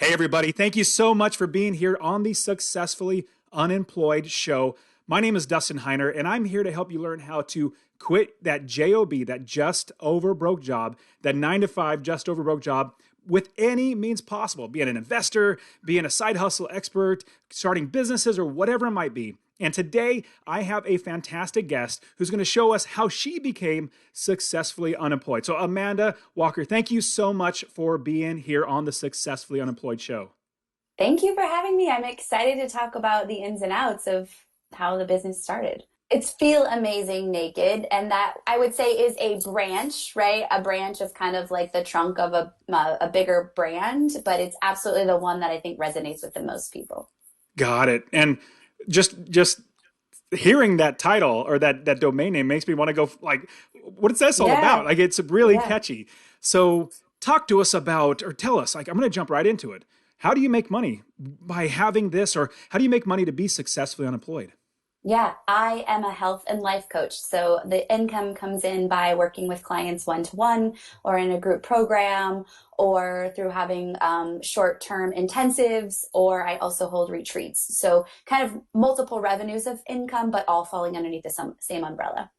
Hey, everybody. Thank you so much for being here on the Successfully Unemployed show. My name is Dustin Heiner, and I'm here to help you learn how to quit that JOB, that just over broke job, that 9 to 5 just over broke job with any means possible, being an investor, being a side hustle expert, starting businesses, or whatever it might be. And today I have a fantastic guest who's going to show us how she became successfully unemployed. So Amanda Walker, thank you so much for being here on the Successfully Unemployed show. Thank you for having me. I'm excited to talk about the ins and outs of how the business started. It's Feel Amazing Naked, and that I would say is a branch, right? A branch of kind of like the trunk of a bigger brand, but it's absolutely the one that I think resonates with the most people. Got it. And just hearing that title or that domain name makes me want to go like, what is this all about? Yeah, Like it's really yeah. catchy. So talk to us about, or tell us, like I'm going to jump right into it. How do you make money by having this, or how do you make money to be successfully unemployed? Yeah, I am a health and life coach. So the income comes in by working with clients one to one or in a group program or through having short term intensives, or I also hold retreats. So kind of multiple revenues of income, but all falling underneath the same umbrella.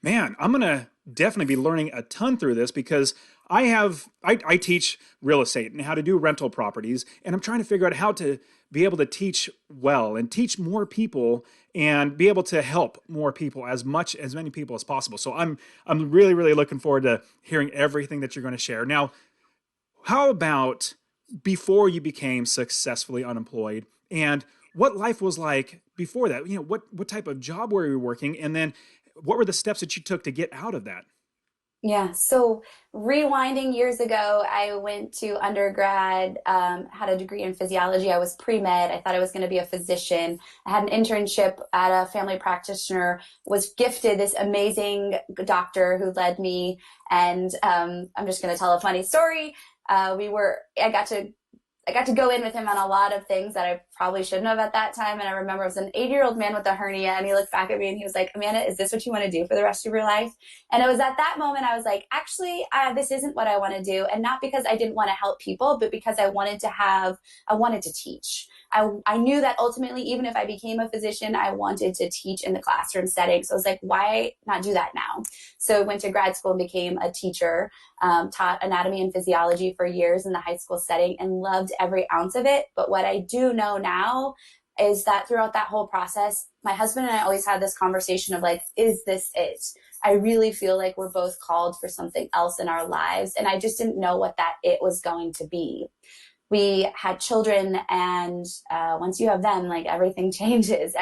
Man, I'm gonna definitely be learning a ton through this because I teach real estate and how to do rental properties, and I'm trying to figure out how to be able to teach well and teach more people and be able to help more people as many people as possible. So I'm really looking forward to hearing everything that you're going to share. Now, how about before you became successfully unemployed and what life was like before that? You know, what type of job were you working, and then what were the steps that you took to get out of that? Yeah, so rewinding years ago, I went to undergrad, had a degree in physiology. I was pre-med. I thought I was going to be a physician. I had an internship at a family practitioner, was gifted this amazing doctor who led me. And I'm just going to tell a funny story. I got to go in with him on a lot of things that I probably shouldn't have at that time. And I remember I was an 80-year-old man with a hernia, and he looked back at me and he was like, Amanda, is this what you want to do for the rest of your life? And it was at that moment I was like, actually, this isn't what I want to do. And not because I didn't want to help people, but because I wanted to teach. I knew that ultimately, even if I became a physician, I wanted to teach in the classroom setting. So I was like, why not do that now? So I went to grad school and became a teacher, taught anatomy and physiology for years in the high school setting and loved every ounce of it. But what I do know now is that throughout that whole process, my husband and I always had this conversation of like, is this it? I really feel like we're both called for something else in our lives. And I just didn't know what that it was going to be. We had children, and once you have them, like everything changes.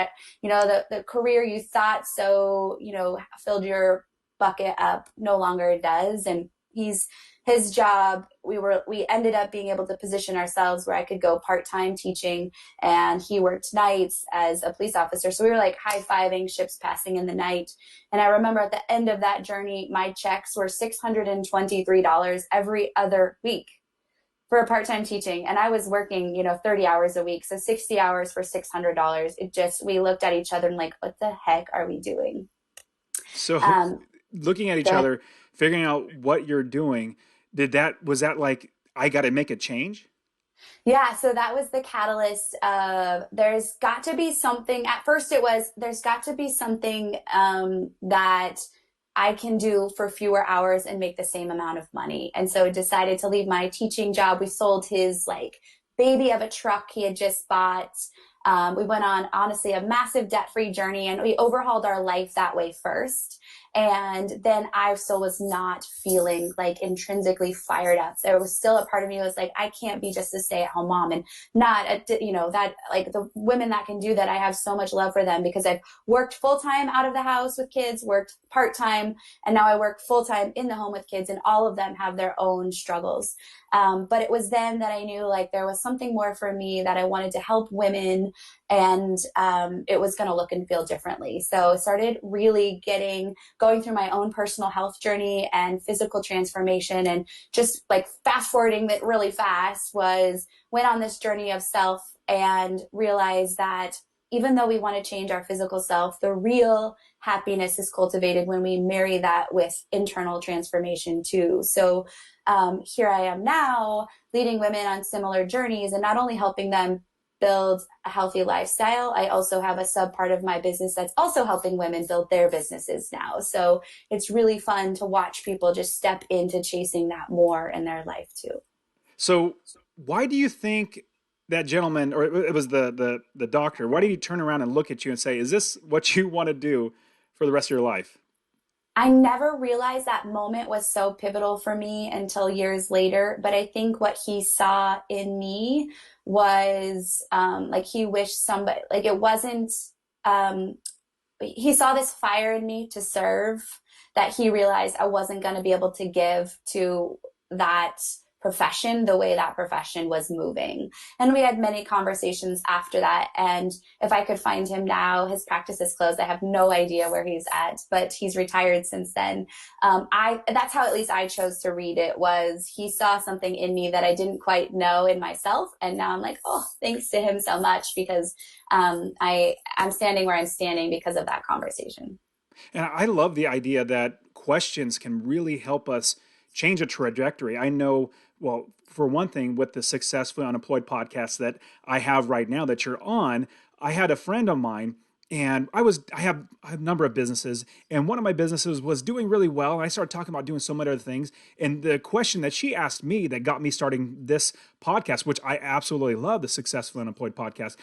The career you thought filled your bucket up no longer does. And his job, we ended up being able to position ourselves where I could go part-time teaching, and he worked nights as a police officer. So we were like high-fiving, ships passing in the night. And I remember at the end of that journey, my checks were $623 every other week for a part-time teaching. And I was working, 30 hours a week. So 60 hours for $600. We looked at each other and like, what the heck are we doing? So Um, looking at each the other, figuring out what you're doing, was that like I got to make a change? Yeah, so that was the catalyst of there's got to be something. At first, it was there's got to be something that I can do for fewer hours and make the same amount of money. And so decided to leave my teaching job. We sold his like baby of a truck he had just bought. We went on honestly a massive debt-free journey, and we overhauled our life that way first. And then I still was not feeling like intrinsically fired up. There was still a part of me that was like, I can't be just a stay-at-home mom, and not, that like the women that can do that. I have so much love for them because I've worked full-time out of the house with kids, worked part-time, and now I work full-time in the home with kids, and all of them have their own struggles. But it was then that I knew like there was something more for me, that I wanted to help women, and it was going to look and feel differently. So I started really going through my own personal health journey and physical transformation, and just like fast forwarding that really fast went on this journey of self and realized that even though we want to change our physical self, the real happiness is cultivated when we marry that with internal transformation too. So here I am now leading women on similar journeys and not only helping them build a healthy lifestyle, I also have a sub part of my business that's also helping women build their businesses now. So it's really fun to watch people just step into chasing that more in their life too. So why do you think that gentleman, or it was the doctor, why did he turn around and look at you and say, "Is this what you want to do for the rest of your life?" I never realized that moment was so pivotal for me until years later. But I think what he saw in me was like he wished somebody, like it wasn't, um, he saw this fire in me to serve that he realized I wasn't going to be able to give to that profession the way that profession was moving. And we had many conversations after that. And if I could find him now, his practice is closed. I have no idea where he's at, but he's retired since then. That's how at least I chose to read it, was he saw something in me that I didn't quite know in myself. And now I'm like, oh, thanks to him so much, because I'm standing where I'm standing because of that conversation. And I love the idea that questions can really help us change a trajectory. I know, well, for one thing, with the Successfully Unemployed podcast that I have right now that you're on, I had a friend of mine, and I have a number of businesses, and one of my businesses was doing really well. And I started talking about doing so many other things. And the question that she asked me that got me starting this podcast, which I absolutely love, the Successfully Unemployed podcast,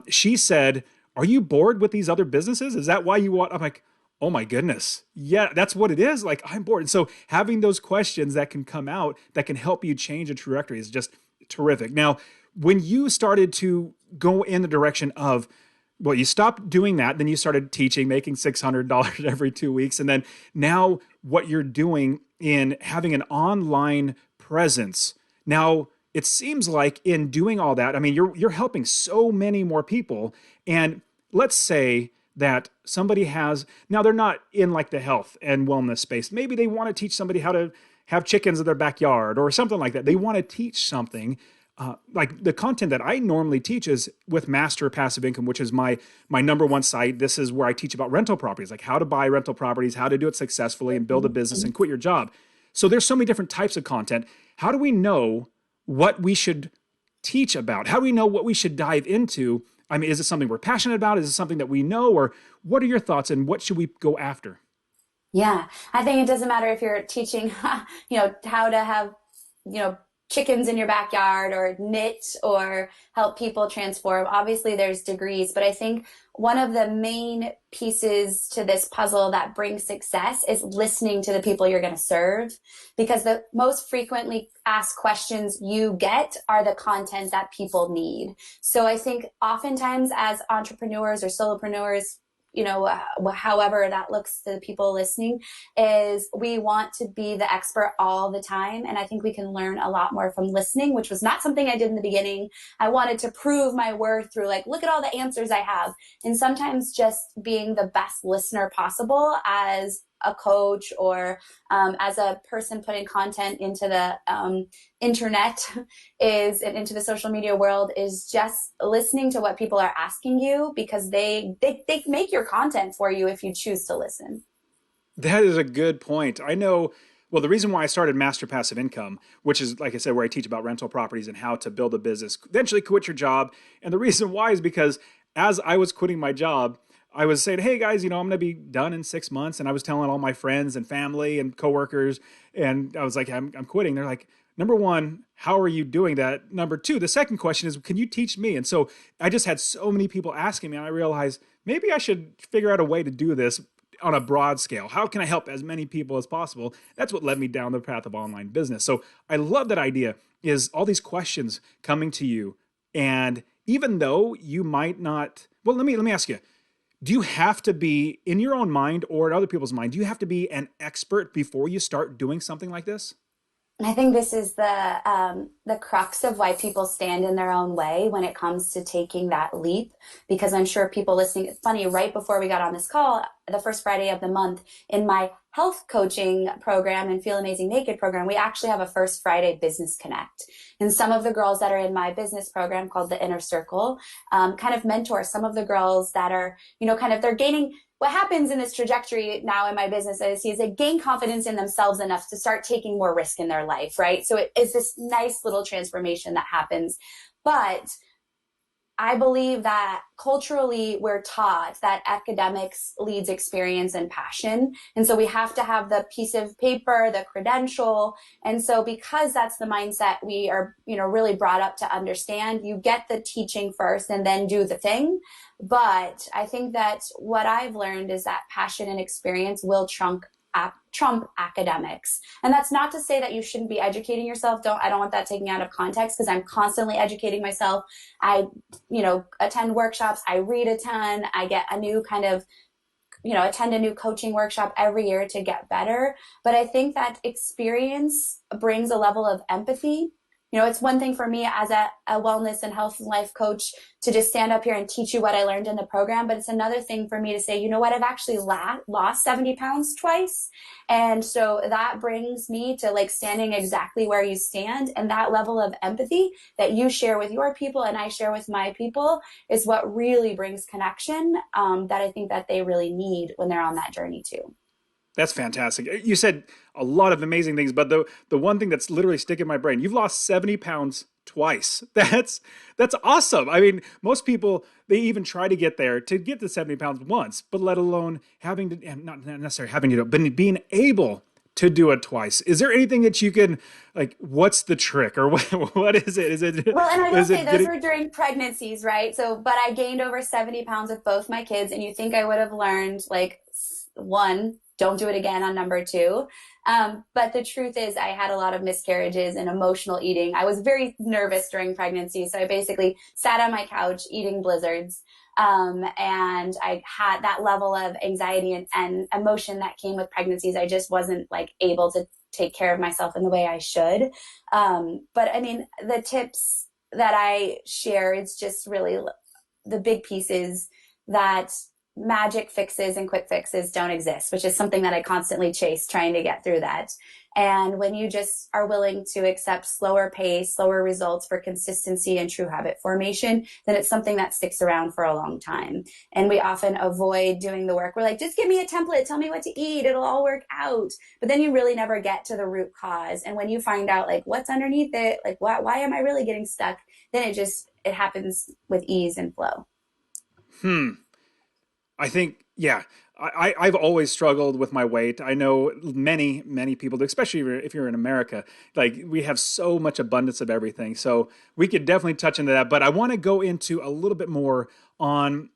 she said, "Are you bored with these other businesses? Is that why you want?" I'm like, oh my goodness. Yeah, that's what it is. Like, I'm bored. And so having those questions that can come out that can help you change a trajectory is just terrific. Now, when you started to go in the direction of, well, you stopped doing that, then you started teaching, making $600 every 2 weeks. And then now what you're doing in having an online presence. Now, it seems like in doing all that, I mean, you're helping so many more people. And let's say that somebody has, now they're not in like the health and wellness space. Maybe they want to teach somebody how to have chickens in their backyard or something like that. They want to teach something. Like the content that I normally teach is with Master Passive Income, which is my number one site. This is where I teach about rental properties, like how to buy rental properties, how to do it successfully and build a business and quit your job. So there's so many different types of content. How do we know what we should teach about? How do we know what we should dive into? I mean, is it something we're passionate about? Is it something that we know? Or what are your thoughts and what should we go after? Yeah, I think it doesn't matter if you're teaching, how to have, chickens in your backyard or knit or help people transform. Obviously, there's degrees, but I think one of the main pieces to this puzzle that brings success is listening to the people you're going to serve, because the most frequently asked questions you get are the content that people need. So I think oftentimes as entrepreneurs or solopreneurs, however that looks to the people listening, is we want to be the expert all the time. And I think we can learn a lot more from listening, which was not something I did in the beginning. I wanted to prove my worth through like, look at all the answers I have. And sometimes just being the best listener possible as a coach or as a person putting content into the internet and into the social media world is just listening to what people are asking you, because they make your content for you if you choose to listen. That is a good point. I know, well, the reason why I started Master Passive Income, which is, like I said, where I teach about rental properties and how to build a business, eventually quit your job. And the reason why is because as I was quitting my job, I was saying, hey guys, I'm going to be done in 6 months. And I was telling all my friends and family and coworkers, and I was like, I'm quitting. They're like, number one, how are you doing that? Number two, the second question is, can you teach me? And so I just had so many people asking me, and I realized maybe I should figure out a way to do this on a broad scale. How can I help as many people as possible? That's what led me down the path of online business. So I love that idea, is all these questions coming to you. And even though you might not, well, let me ask you, do you have to be, in your own mind or in other people's mind, do you have to be an expert before you start doing something like this? I think this is the crux of why people stand in their own way when it comes to taking that leap. Because I'm sure people listening, it's funny, right before we got on this call, the first Friday of the month, in my health coaching program and Feel Amazing Naked program, we actually have a First Friday Business Connect. And some of the girls that are in my business program called the Inner Circle kind of mentor some of the girls that are, kind of they're gaining. What happens in this trajectory now in my business is they gain confidence in themselves enough to start taking more risk in their life, right? So it is this nice little transformation that happens. But I believe that culturally we're taught that academics leads experience and passion. And so we have to have the piece of paper, the credential. And so because that's the mindset we are, really brought up to understand, you get the teaching first and then do the thing. But I think that what I've learned is that passion and experience will trump academics. And that's not to say that you shouldn't be educating yourself. I don't want that taken out of context, because I'm constantly educating myself. I, attend workshops. I read a ton. I get a new kind of, attend a new coaching workshop every year to get better. But I think that experience brings a level of empathy. It's one thing for me as a wellness and health and life coach to just stand up here and teach you what I learned in the program. But it's another thing for me to say, you know what, I've actually lost 70 pounds twice. And so that brings me to like standing exactly where you stand. And that level of empathy that you share with your people and I share with my people is what really brings connection that I think that they really need when they're on that journey too. That's fantastic. You said a lot of amazing things, but the one thing that's literally sticking in my brain, you've lost 70 pounds twice. That's awesome. I mean, most people, they even try to get there to get to 70 pounds once, but let alone having to, and not necessarily having to do it, but being able to do it twice. Is there anything that you can, like, what's the trick, or what is it? Is it, well, and I will say those getting... were during pregnancies, right? So, but I gained over 70 pounds with both my kids. And you think I would have learned like one, don't do it again on number two. But the truth is I had a lot of miscarriages and emotional eating. I was very nervous during pregnancy. So I basically sat on my couch eating blizzards. And I had that level of anxiety and emotion that came with pregnancies. I just wasn't like able to take care of myself in the way I should. But I mean, the tips that I share, it's just really the big pieces that magic fixes and quick fixes don't exist, which is something that I constantly chase, trying to get through that. And when you just are willing to accept slower pace, slower results for consistency and true habit formation, then it's something that sticks around for a long time. And we often avoid doing the work. We're like, just give me a template, tell me what to eat, it'll all work out. But then you really never get to the root cause. And when you find out like what's underneath it, like why am I really getting stuck? Then it happens with ease and flow. I think, yeah, I've always struggled with my weight. I know many, many people, especially if you're in America, like we have so much abundance of everything. So we could definitely touch into that. But I want to go into a little bit more on,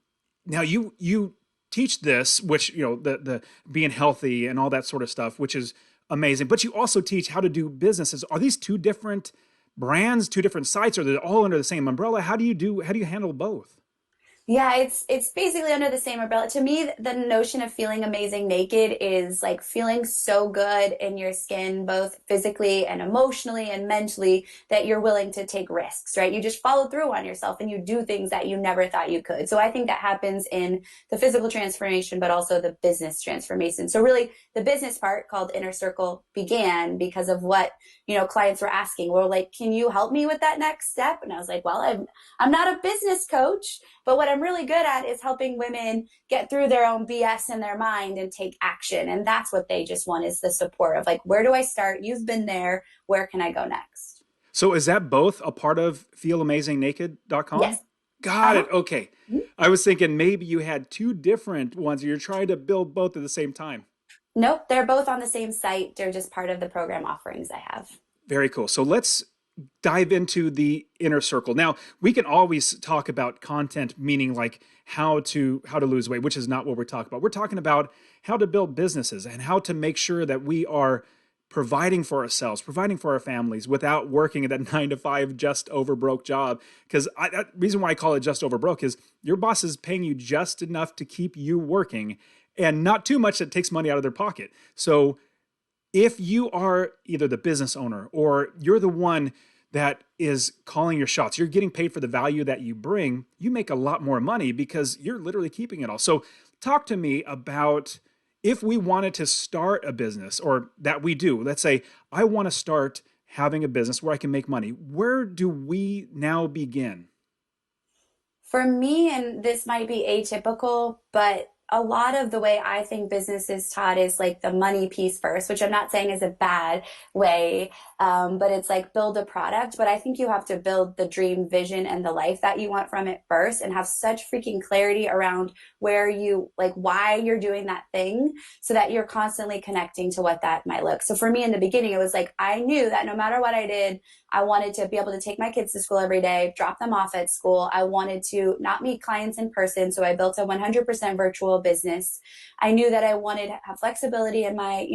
now you teach this, which, the being healthy and all that sort of stuff, which is amazing. But you also teach how to do businesses. Are these two different brands, two different sites, or they're all under the same umbrella? How do you handle both? Yeah, it's basically under the same umbrella. To me, the notion of feeling amazing naked is like feeling so good in your skin, both physically and emotionally and mentally, that you're willing to take risks, right? You just follow through on yourself and you do things that you never thought you could. So I think that happens in the physical transformation, but also the business transformation. So really the business part called Inner Circle began because of what, clients were asking. Well, like, can you help me with that next step? And I was like, well, I'm not a business coach, but what I'm really good at is helping women get through their own BS in their mind and take action. And that's what they just want, is the support of like, where do I start? You've been there. Where can I go next? So is that both a part of feelamazing.naked.com? Yes. Got it. Okay. I was thinking maybe you had two different ones. You're trying to build both at the same time. Nope. They're both on the same site. They're just part of the program offerings I have. Very cool. So let's dive into the Inner Circle. Now, we can always talk about content, meaning like how to lose weight, which is not what we're talking about. We're talking about how to build businesses and how to make sure that we are providing for ourselves, providing for our families without working at that 9 to 5 just over broke job. Because the reason why I call it just over broke is your boss is paying you just enough to keep you working and not too much that takes money out of their pocket. So if you are either the business owner or you're the one that is calling your shots, you're getting paid for the value that you bring, you make a lot more money because you're literally keeping it all. So talk to me about if we wanted to start a business, or that we do, let's say I want to start having a business where I can make money, where do we now begin? For me, and this might be atypical, but a lot of the way I think business is taught is like the money piece first, which I'm not saying is a bad way, but it's like build a product. But I think you have to build the dream vision and the life that you want from it first and have such freaking clarity around where you like why you're doing that thing so that you're constantly connecting to what that might look. So for me in the beginning, it was like I knew that no matter what I did, I wanted to be able to take my kids to school every day, drop them off at school. I wanted to not meet clients in person. So I built a 100% virtual business. I knew that I wanted to have flexibility in my,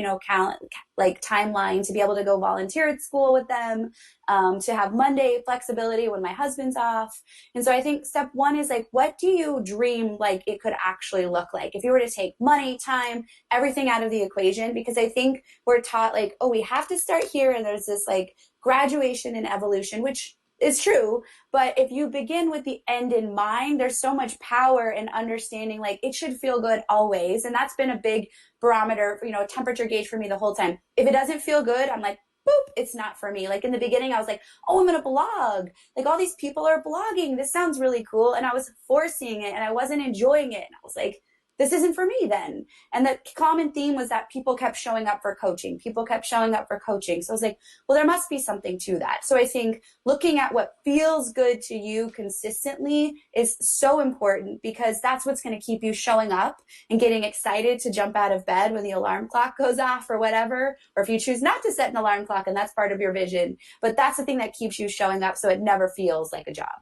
like timeline to be able to go volunteer at school with them, to have Monday flexibility when my husband's off. And so I think step one is like, what do you dream like it could actually look like? If you were to take money, time, everything out of the equation, because I think we're taught like, oh, we have to start here. And there's this like graduation and evolution, which is true. But if you begin with the end in mind, there's so much power in understanding like it should feel good always. And that's been a big barometer, temperature gauge for me the whole time. If it doesn't feel good, I'm like, boop, it's not for me. Like in the beginning, I was like, oh, I'm going to blog. Like all these people are blogging. This sounds really cool. And I was forcing it and I wasn't enjoying it. And I was like, this isn't for me then. And the common theme was that people kept showing up for coaching. People kept showing up for coaching. So I was like, well, there must be something to that. So I think looking at what feels good to you consistently is so important because that's what's going to keep you showing up and getting excited to jump out of bed when the alarm clock goes off or whatever. Or if you choose not to set an alarm clock and that's part of your vision, but that's the thing that keeps you showing up so it never feels like a job.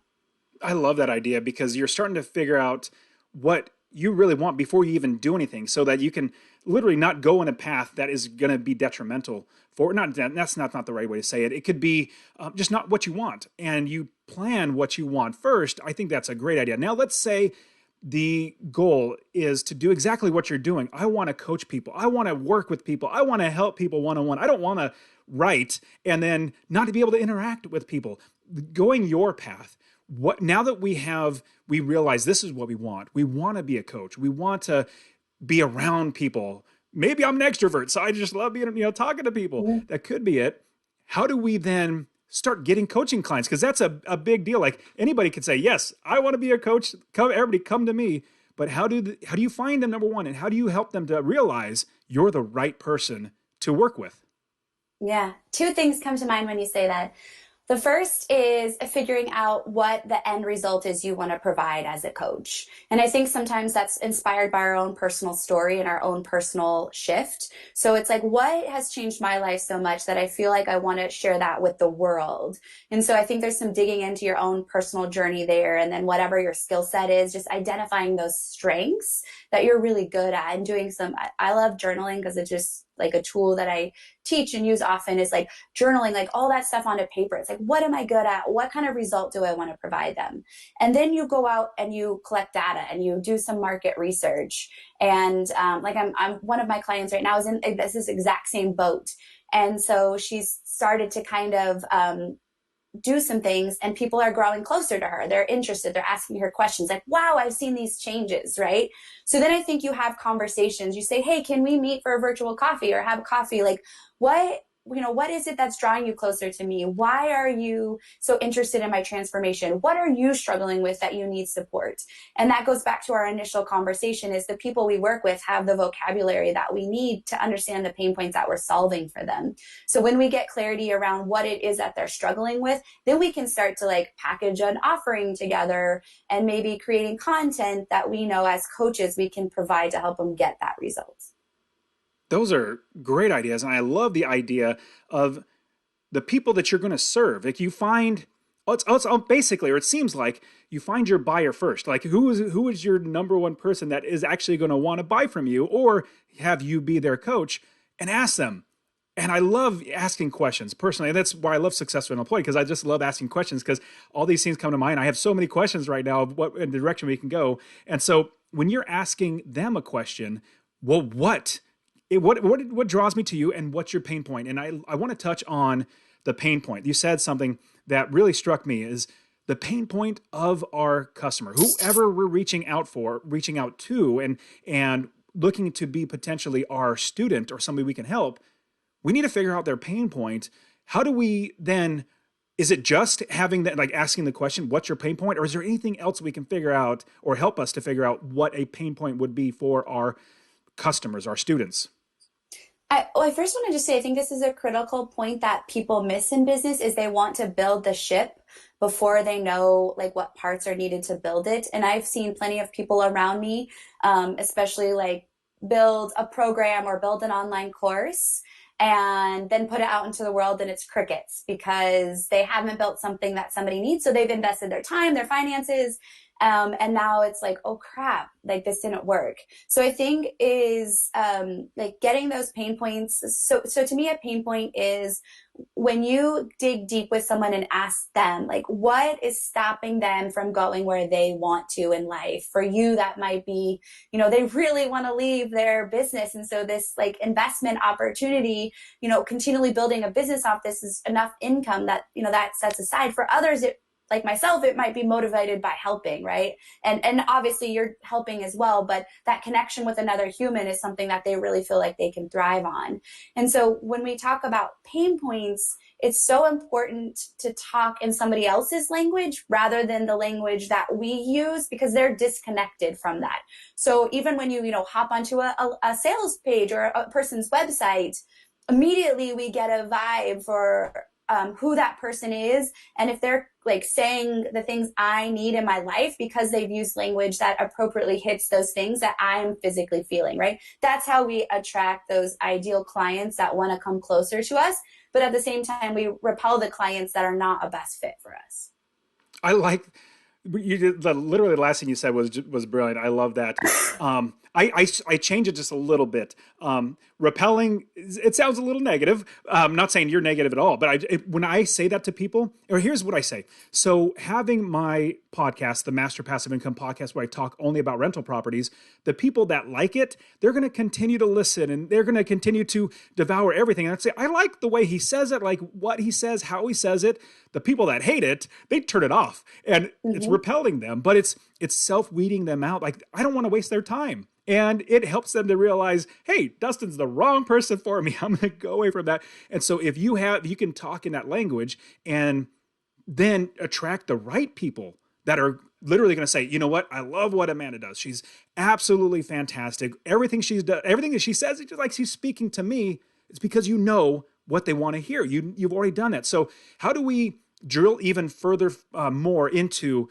I love that idea because you're starting to figure out what you really want before you even do anything so that you can literally not go in a path that is going to be detrimental for not that's not the right way to say it. It could be just not what you want and you plan what you want first. I think that's a great idea. Now let's say the goal is to do exactly what you're doing. I want to coach people. I want to work with people. I want to help people one-on-one. I don't want to write and then not to be able to interact with people. Going your path. What now that we realize this is what we want. We want to be a coach. We want to be around people. Maybe I'm an extrovert, so I just love being, talking to people. Yeah. That could be it. How do we then start getting coaching clients? Because that's a big deal. Like anybody could say, yes, I want to be a coach. Everybody come to me. But how do you find them, number one, and how do you help them to realize you're the right person to work with? Yeah, two things come to mind when you say that. The first is figuring out what the end result is you want to provide as a coach. And I think sometimes that's inspired by our own personal story and our own personal shift. So it's like, what has changed my life so much that I feel like I want to share that with the world? And so I think there's some digging into your own personal journey there. And then whatever your skill set is, just identifying those strengths that you're really good at and doing I love journaling because it's just like a tool that I teach and use often is like journaling, like all that stuff onto paper. It's like, what am I good at? What kind of result do I want to provide them? And then you go out and you collect data and you do some market research. And like I'm one of my clients right now is in this exact same boat. And so she's started to kind of do some things and people are growing closer to her. They're interested. They're asking her questions like, wow, I've seen these changes, right? So then I think you have conversations. You say, hey, can we meet for a virtual coffee or have coffee? Like what is it that's drawing you closer to me? Why are you so interested in my transformation? What are you struggling with that you need support? And that goes back to our initial conversation is the people we work with have the vocabulary that we need to understand the pain points that we're solving for them. So when we get clarity around what it is that they're struggling with, then we can start to like package an offering together and maybe creating content that we know as coaches we can provide to help them get that result. Those are great ideas. And I love the idea of the people that you're going to serve. Like you find, it's basically, or it seems like you find your buyer first. Like who is your number one person that is actually going to want to buy from you or have you be their coach and ask them. And I love asking questions personally. And that's why I love Successful Employee because I just love asking questions because all these things come to mind. I have so many questions right now of what in the direction we can go. And so when you're asking them a question, well, what draws me to you and what's your pain point? And I want to touch on the pain point. You said something that really struck me is the pain point of our customer, whoever we're reaching out to, and looking to be potentially our student or somebody we can help, we need to figure out their pain point. How do we then, is it just having that, like asking the question, what's your pain point? Or is there anything else we can figure out or help us to figure out what a pain point would be for our customers, our students? I first want to just say, I think this is a critical point that people miss in business is they want to build the ship before they know like what parts are needed to build it. And I've seen plenty of people around me, especially like build a program or build an online course and then put it out into the world and it's crickets because they haven't built something that somebody needs. So they've invested their time, their finances, and now it's like, oh crap, like this didn't work. So I think is like getting those pain points. So to me, a pain point is when you dig deep with someone and ask them, like, what is stopping them from going where they want to in life? For you, that might be, they really want to leave their business. And so this like investment opportunity, continually building a business off this is enough income that, that sets aside. For others, it like myself, it might be motivated by helping, right? And obviously you're helping as well, but that connection with another human is something that they really feel like they can thrive on. And so when we talk about pain points, it's so important to talk in somebody else's language rather than the language that we use because they're disconnected from that. So even when you hop onto a sales page or a person's website, immediately we get a vibe for who that person is. And if they're like saying the things I need in my life because they've used language that appropriately hits those things that I'm physically feeling, right? That's how we attract those ideal clients that want to come closer to us. But at the same time, we repel the clients that are not a best fit for us. I like you did literally the last thing you said was brilliant. I love that. I change it just a little bit. Repelling, it sounds a little negative. I'm not saying you're negative at all, but when I say that to people, or here's what I say. So having my podcast, the Master Passive Income Podcast, where I talk only about rental properties, the people that like it, they're going to continue to listen and they're going to continue to devour everything. And I'd say, I like the way he says it, like what he says, how he says it. The people that hate it, they turn it off and it's repelling them, but it's self-weeding them out. Like, I don't want to waste their time. And it helps them to realize, hey, Dustin's the wrong person for me. I'm going to go away from that. And so if you can talk in that language and then attract the right people that are literally going to say, you know what? I love what Amanda does. She's absolutely fantastic. Everything she's done, everything that she says, it's just like she's speaking to me. It's because you know what they want to hear. You've already done that. So how do we drill even further more into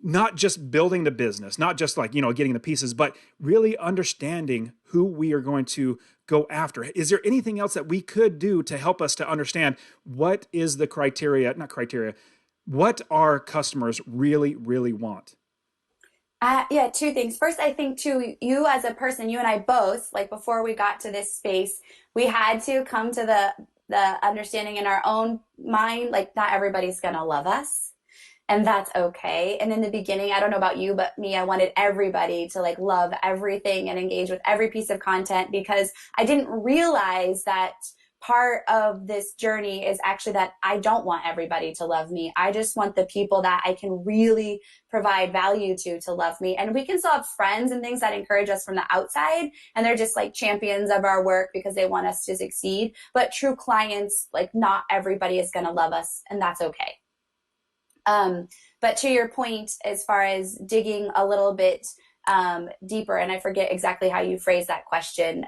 not just building the business, not just like, getting the pieces, but really understanding who we are going to go after? Is there anything else that we could do to help us to understand what is the what our customers really, really want? Yeah, two things. First, I think too, you as a person, you and I both, like before we got to this space, we had to come to the understanding in our own mind, like not everybody's going to love us. And that's okay. And in the beginning, I don't know about you, but me, I wanted everybody to like love everything and engage with every piece of content because I didn't realize that part of this journey is actually that I don't want everybody to love me. I just want the people that I can really provide value to love me. And we can still have friends and things that encourage us from the outside. And they're just like champions of our work because they want us to succeed. But true clients, like not everybody is going to love us, and that's okay. But to your point, as far as digging a little bit deeper, and I forget exactly how you phrased that question.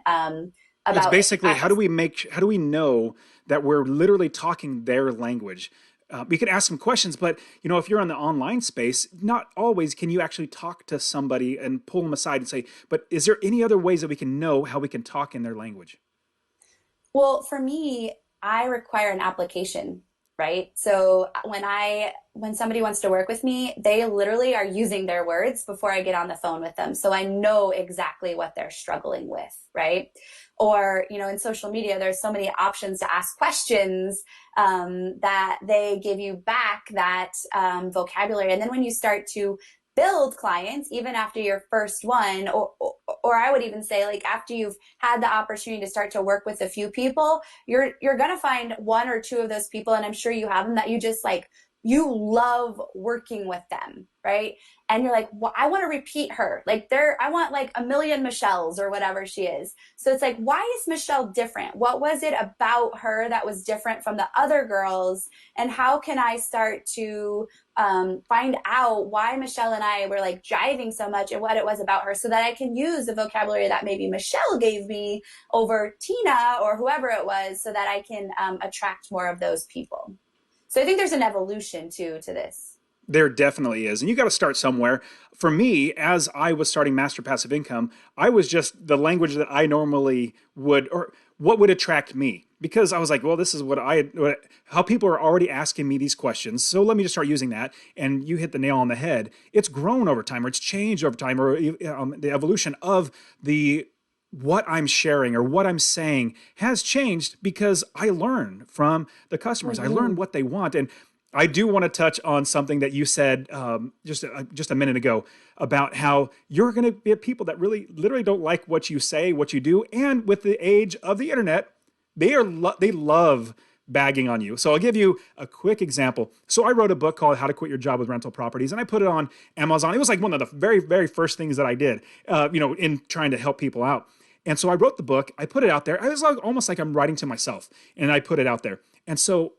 It's basically how do we know that we're literally talking their language? We can ask some questions, but if you're on the online space, not always can you actually talk to somebody and pull them aside and say, but is there any other ways that we can know how we can talk in their language? Well, for me, I require an application. Right. So when somebody wants to work with me, they literally are using their words before I get on the phone with them. So I know exactly what they're struggling with. Right. Or, in social media, there's so many options to ask questions that they give you back that vocabulary. And then when you start to build clients, even after your first one, or I would even say like after you've had the opportunity to start to work with a few people, you're going to find one or two of those people. And I'm sure you have them that you just like, you love working with them. right? And you're like, well, I want to repeat her. Like I want like a million Michelles or whatever she is. So it's like, why is Michelle different? What was it about her that was different from the other girls? And how can I start to find out why Michelle and I were like jiving so much and what it was about her so that I can use the vocabulary that maybe Michelle gave me over Tina or whoever it was so that I can attract more of those people. So I think there's an evolution too to this. There definitely is. And you got to start somewhere. For me, as I was starting Master Passive Income, I was just the language that I normally would, or what would attract me. Because I was like, well, this is how people are already asking me these questions. So let me just start using that. And you hit the nail on the head. It's grown over time, or it's changed over time, or the evolution of the what I'm sharing or what I'm saying has changed because I learn from the customers. I learn what they want. And I do want to touch on something that you said just a minute ago about how you're going to be people that really literally don't like what you say, what you do, and with the age of the internet, they love bagging on you. So I'll give you a quick example. So I wrote a book called How to Quit Your Job with Rental Properties, and I put it on Amazon. It was like one of the very, very first things that I did, in trying to help people out. And so I wrote the book. I put it out there. I was like, almost like I'm writing to myself, and I put it out there. And so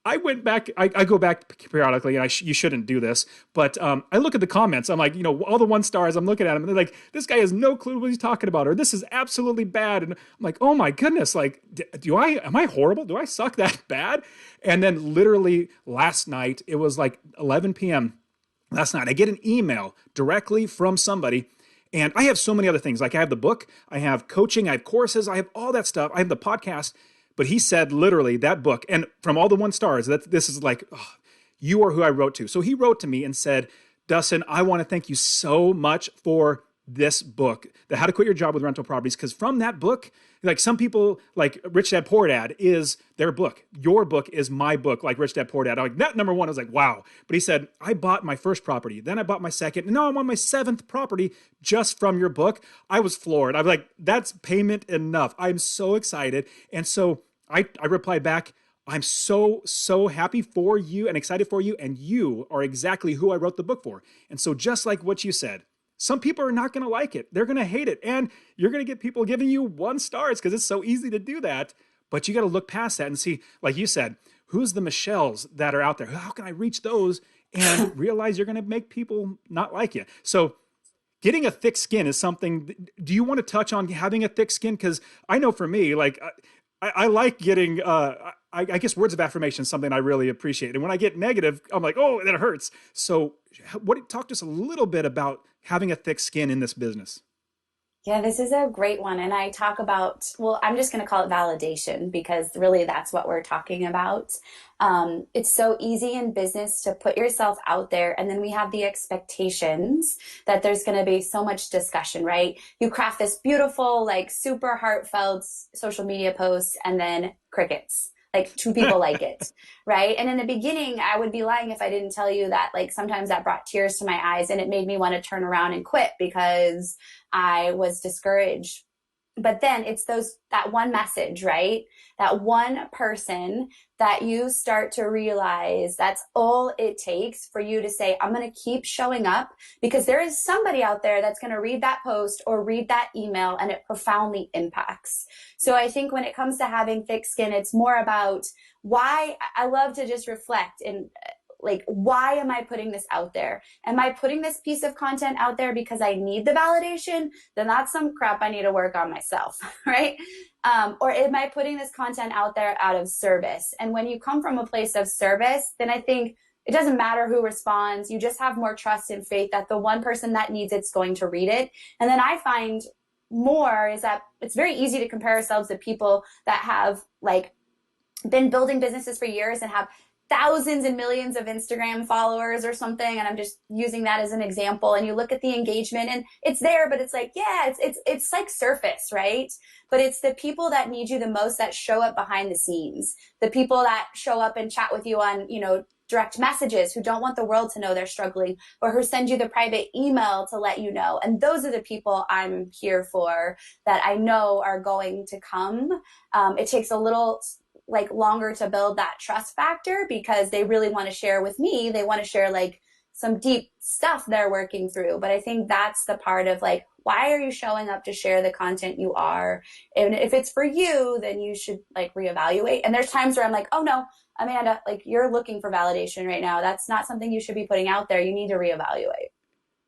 I went back, I go back periodically, and you shouldn't do this, but I look at the comments. I'm like, all the 1 stars, I'm looking at them, and they're like, this guy has no clue what he's talking about, or this is absolutely bad. And I'm like, oh my goodness, like, am I horrible? Do I suck that bad? And then literally last night, it was like 11 p.m. last night, I get an email directly from somebody. And I have so many other things. Like I have the book, I have coaching, I have courses, I have all that stuff. I have the podcast. But he said literally that book, and from all the 1 stars, that this is like, oh, you are who I wrote to. So he wrote to me and said, Dustin, I want to thank you so much for this book, the How to Quit Your Job with Rental Properties. Because from that book, like some people, like Rich Dad Poor Dad is their book. Your book is my book, like Rich Dad Poor Dad. Like that number 1, I was like, wow. But he said, I bought my first property. Then I bought my second. And now I'm on my 7th property just from your book. I was floored. I was like, that's payment enough. I'm so excited. And so I replied back, I'm so, so happy for you and excited for you. And you are exactly who I wrote the book for. And so just like what you said, some people are not going to like it. They're going to hate it. And you're going to get people giving you 1 stars because it's so easy to do that. But you got to look past that and see, like you said, who's the Michelles that are out there? How can I reach those and realize you're going to make people not like you? So getting a thick skin is something. Do you want to touch on having a thick skin? Because I know for me, like I like getting, I guess words of affirmation is something I really appreciate. And when I get negative, I'm like, oh, that hurts. So talk to us a little bit about having a thick skin in this business. Yeah, this is a great one. And I talk about, well, I'm just going to call it validation because really that's what we're talking about. It's so easy in business to put yourself out there. And then we have the expectations that there's going to be so much discussion, right? You craft this beautiful, like super heartfelt social media post and then crickets. Like 2 people like it, right? And in the beginning, I would be lying if I didn't tell you that like sometimes that brought tears to my eyes and it made me want to turn around and quit because I was discouraged. But then it's that one message, right? That one person that you start to realize that's all it takes for you to say, I'm going to keep showing up because there is somebody out there that's going to read that post or read that email and it profoundly impacts. So I think when it comes to having thick skin, it's more about why I love to just reflect and like, why am I putting this out there? Am I putting this piece of content out there because I need the validation? Then that's some crap I need to work on myself, right? Or am I putting this content out there out of service? And when you come from a place of service, then I think it doesn't matter who responds. You just have more trust and faith that the one person that needs it's going to read it. And then I find more is that it's very easy to compare ourselves to people that have like been building businesses for years and have thousands and millions of Instagram followers or something. And I'm just using that as an example. And you look at the engagement and it's there, but it's like, yeah, it's like surface, right? But it's the people that need you the most that show up behind the scenes, the people that show up and chat with you on, direct messages, who don't want the world to know they're struggling, or who send you the private email to let you know. And those are the people I'm here for that I know are going to come. It takes a little longer to build that trust factor because they really want to share with me. They want to share some deep stuff they're working through. But I think that's the part of like, why are you showing up to share the content you are? And if it's for you, then you should like reevaluate. And there's times where I'm like, oh no, Amanda, like you're looking for validation right now. That's not something you should be putting out there. You need to reevaluate.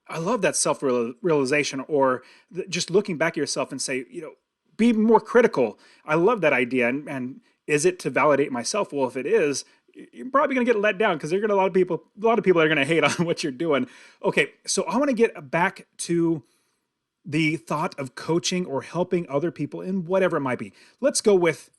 I love that self realization, or just looking back at yourself and say, be more critical. I love that idea. And is it to validate myself? Well, if it is, you're probably going to get let down because there's going to a lot of people that are going to hate on what you're doing. Okay, so I want to get back to the thought of coaching or helping other people in whatever it might be. Let's go with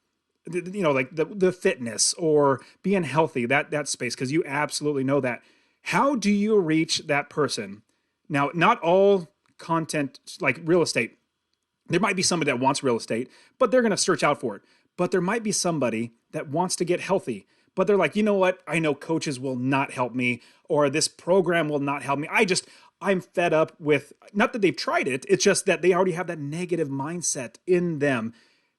like the fitness or being healthy, that space, because you absolutely know that. How do you reach that person? Now, not all content, like real estate, there might be somebody that wants real estate, but they're going to search out for it. But there might be somebody that wants to get healthy, but they're like, you know what? I know coaches will not help me, or this program will not help me. I'm fed up with, not that they've tried it, it's just that they already have that negative mindset in them.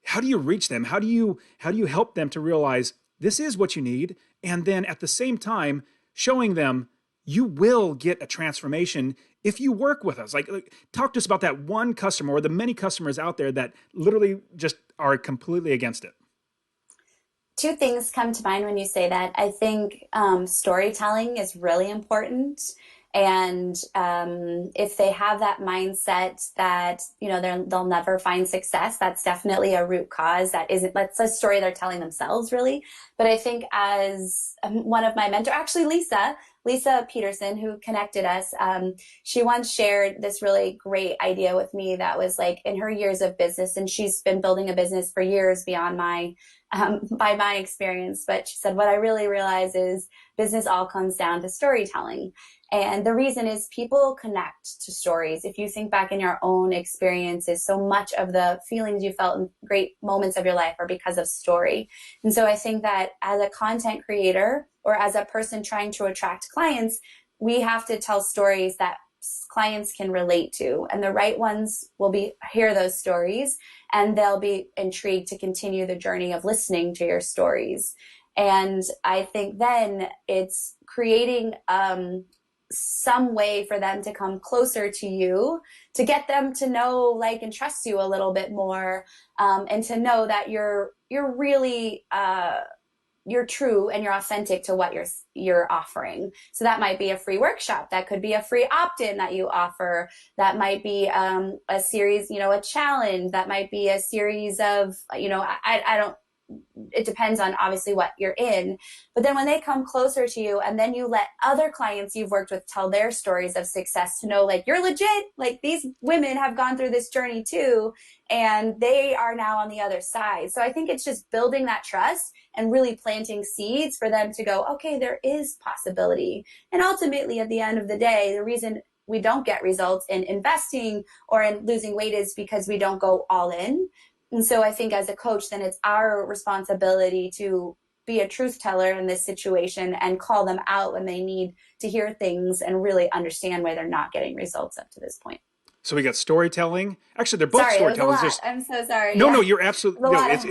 How do you reach them? How do you help them to realize this is what you need? And then at the same time, showing them you will get a transformation if you work with us. Like, talk to us about that one customer or the many customers out there that literally just are completely against it. Two things come to mind when you say that. I think storytelling is really important. And if they have that mindset that, they'll never find success, that's definitely a root cause. That's a story they're telling themselves, really. But I think as one of my mentors, actually Lisa Peterson, who connected us, she once shared this really great idea with me that was like in her years of business, and she's been building a business for years beyond by my experience. But she said, what I really realize is business all comes down to storytelling. And the reason is people connect to stories. If you think back in your own experiences, so much of the feelings you felt in great moments of your life are because of story. And so I think that as a content creator or as a person trying to attract clients, we have to tell stories that clients can relate to. And the right ones will hear those stories, and they'll be intrigued to continue the journey of listening to your stories. And I think then it's creating some way for them to come closer to you, to get them to know, like, and trust you a little bit more, and to know that you're really you're true and you're authentic to what you're offering. So that might be a free workshop, that could be a free opt-in that you offer, that might be a series, a challenge, that might be a series of, I don't. It depends on obviously what you're in. But then when they come closer to you, and then you let other clients you've worked with tell their stories of success, to know like you're legit, like these women have gone through this journey too, and they are now on the other side. So I think it's just building that trust and really planting seeds for them to go, okay, there is possibility. And ultimately at the end of the day, the reason we don't get results in investing or in losing weight is because we don't go all in. And so I think as a coach, then it's our responsibility to be a truth teller in this situation and call them out when they need to hear things and really understand why they're not getting results up to this point. So we got storytelling. Actually, they're both storytelling. I'm so sorry. No, you're absolutely. No,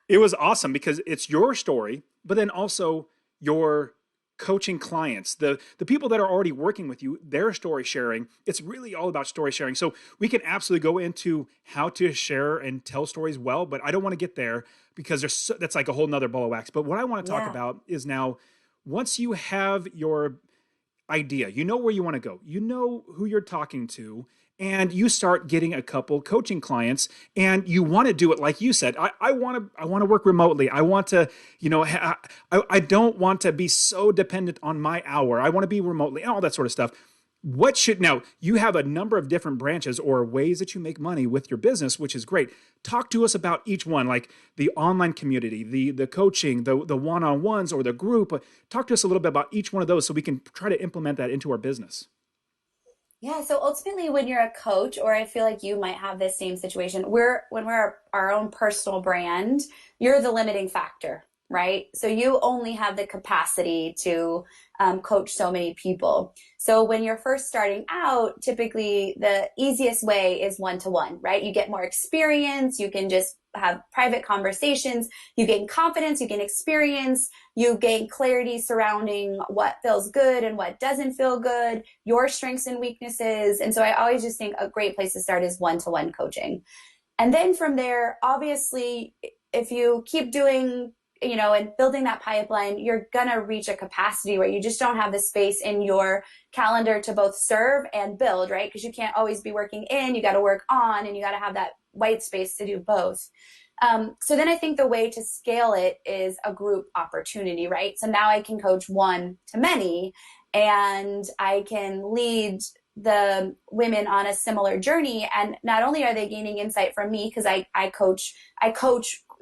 it was awesome because it's your story, but then also your coaching clients, the people that are already working with you, their story sharing. It's really all about story sharing. So we can absolutely go into how to share and tell stories well, but I don't want to get there because that's like a whole nother ball of wax. But what I want to talk about is now, once you have your idea, you know where you want to go, you know who you're talking to, and you start getting a couple coaching clients, and you want to do it like you said. I want to work remotely. I want to, I don't want to be so dependent on my hour. I want to be remotely and all that sort of stuff. Now you have a number of different branches or ways that you make money with your business, which is great. Talk to us about each one, like the online community, the coaching, the one-on-ones, or the group. Talk to us a little bit about each one of those so we can try to implement that into our business. Yeah. So ultimately, when you're a coach, or I feel like you might have this same situation, when we're our own personal brand, you're the limiting factor, right? So you only have the capacity to coach so many people. So when you're first starting out, typically the easiest way is one-to-one, right? You get more experience. You can just have private conversations, you gain confidence, you gain experience, you gain clarity surrounding what feels good and what doesn't feel good, your strengths and weaknesses. And so I always just think a great place to start is one-to-one coaching. And then from there, obviously, if you keep doing, and building that pipeline, you're going to reach a capacity where you just don't have the space in your calendar to both serve and build, right? Because you can't always be working in, you got to work on, and you got to have that white space to do both. So then I think the way to scale it is a group opportunity, right? So now I can coach one to many, and I can lead the women on a similar journey. And not only are they gaining insight from me, because I coach,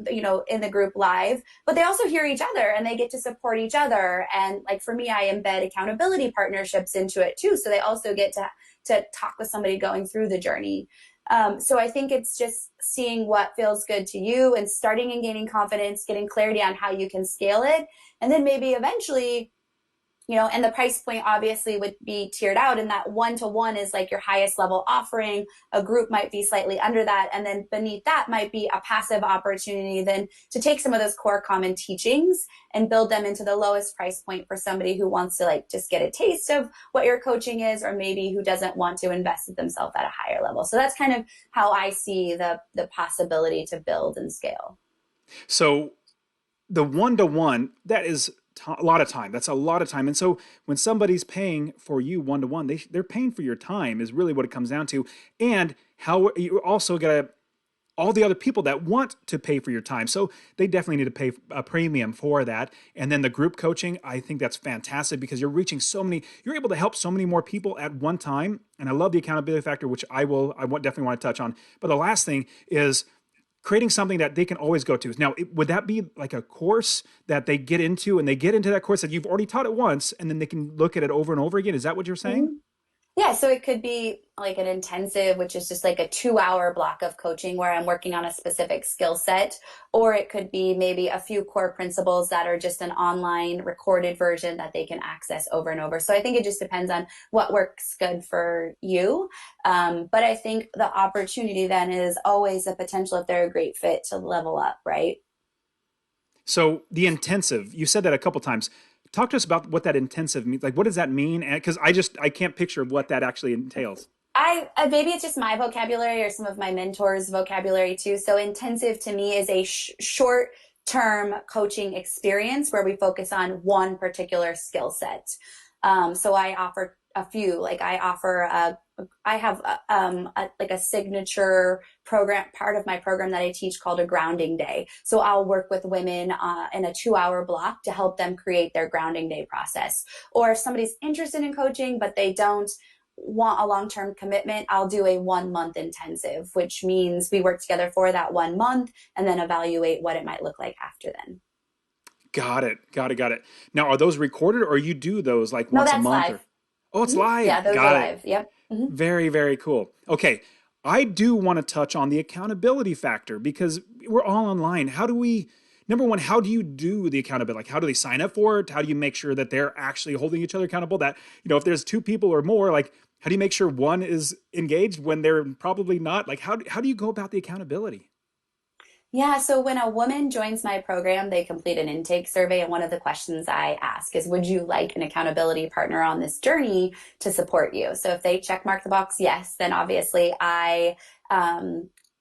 in the group live, but they also hear each other and they get to support each other. And like for me, I embed accountability partnerships into it too. So they also get to talk with somebody going through the journey. So I think it's just seeing what feels good to you and starting and gaining confidence, getting clarity on how you can scale it. And then maybe eventually, and the price point obviously would be tiered out, and that one-to-one is like your highest level offering. A group might be slightly under that. And then beneath that might be a passive opportunity then to take some of those core common teachings and build them into the lowest price point for somebody who wants to like just get a taste of what your coaching is, or maybe who doesn't want to invest in themselves at a higher level. So that's kind of how I see the possibility to build and scale. So the one-to-one, that is a lot of time. That's a lot of time. And so when somebody's paying for you one-to-one, they're paying for your time is really what it comes down to. And how you also got all the other people that want to pay for your time. So they definitely need to pay a premium for that. And then the group coaching, I think that's fantastic because you're reaching you're able to help so many more people at one time. And I love the accountability factor, which I definitely want to touch on. But the last thing is creating something that they can always go to. Now, would that be like a course that they get into, and they get into that course that you've already taught it once, and then they can look at it over and over again? Is that what you're saying? Mm-hmm. Yeah, so it could be like an intensive, which is just like a 2-hour block of coaching where I'm working on a specific skill set, or it could be maybe a few core principles that are just an online recorded version that they can access over and over. So I think it just depends on what works good for you. But I think the opportunity then is always a potential, if they're a great fit, to level up, right? So the intensive, you said that a couple times. Talk to us about what that intensive means. Like, what does that mean? Because I can't picture what that actually entails. I maybe it's just my vocabulary or some of my mentors' vocabulary too. So intensive to me is a short term coaching experience where we focus on one particular skill set. So I offer a few, like I have like a signature program, part of my program that I teach called a grounding day. So I'll work with women in a 2-hour block to help them create their grounding day process. Or if somebody's interested in coaching, but they don't want a long-term commitment, I'll do a 1-month intensive, which means we work together for that 1 month and then evaluate what it might look like after then. Got it. Now, are those recorded, or you do those like No, once a that's month? live. Oh, it's live. Yeah, those Got are it. live. Yep. Mm-hmm. Very, very cool. Okay. I do want to touch on the accountability factor because we're all online. Number one, how do you do the accountability? Like, how do they sign up for it? How do you make sure that they're actually holding each other accountable? That, if there's 2 people or more, like, how do you make sure one is engaged when they're probably not? Like, how do you go about the accountability? Yeah, so when a woman joins my program, they complete an intake survey. And one of the questions I ask is, would you like an accountability partner on this journey to support you? So if they check mark the box, yes, then obviously I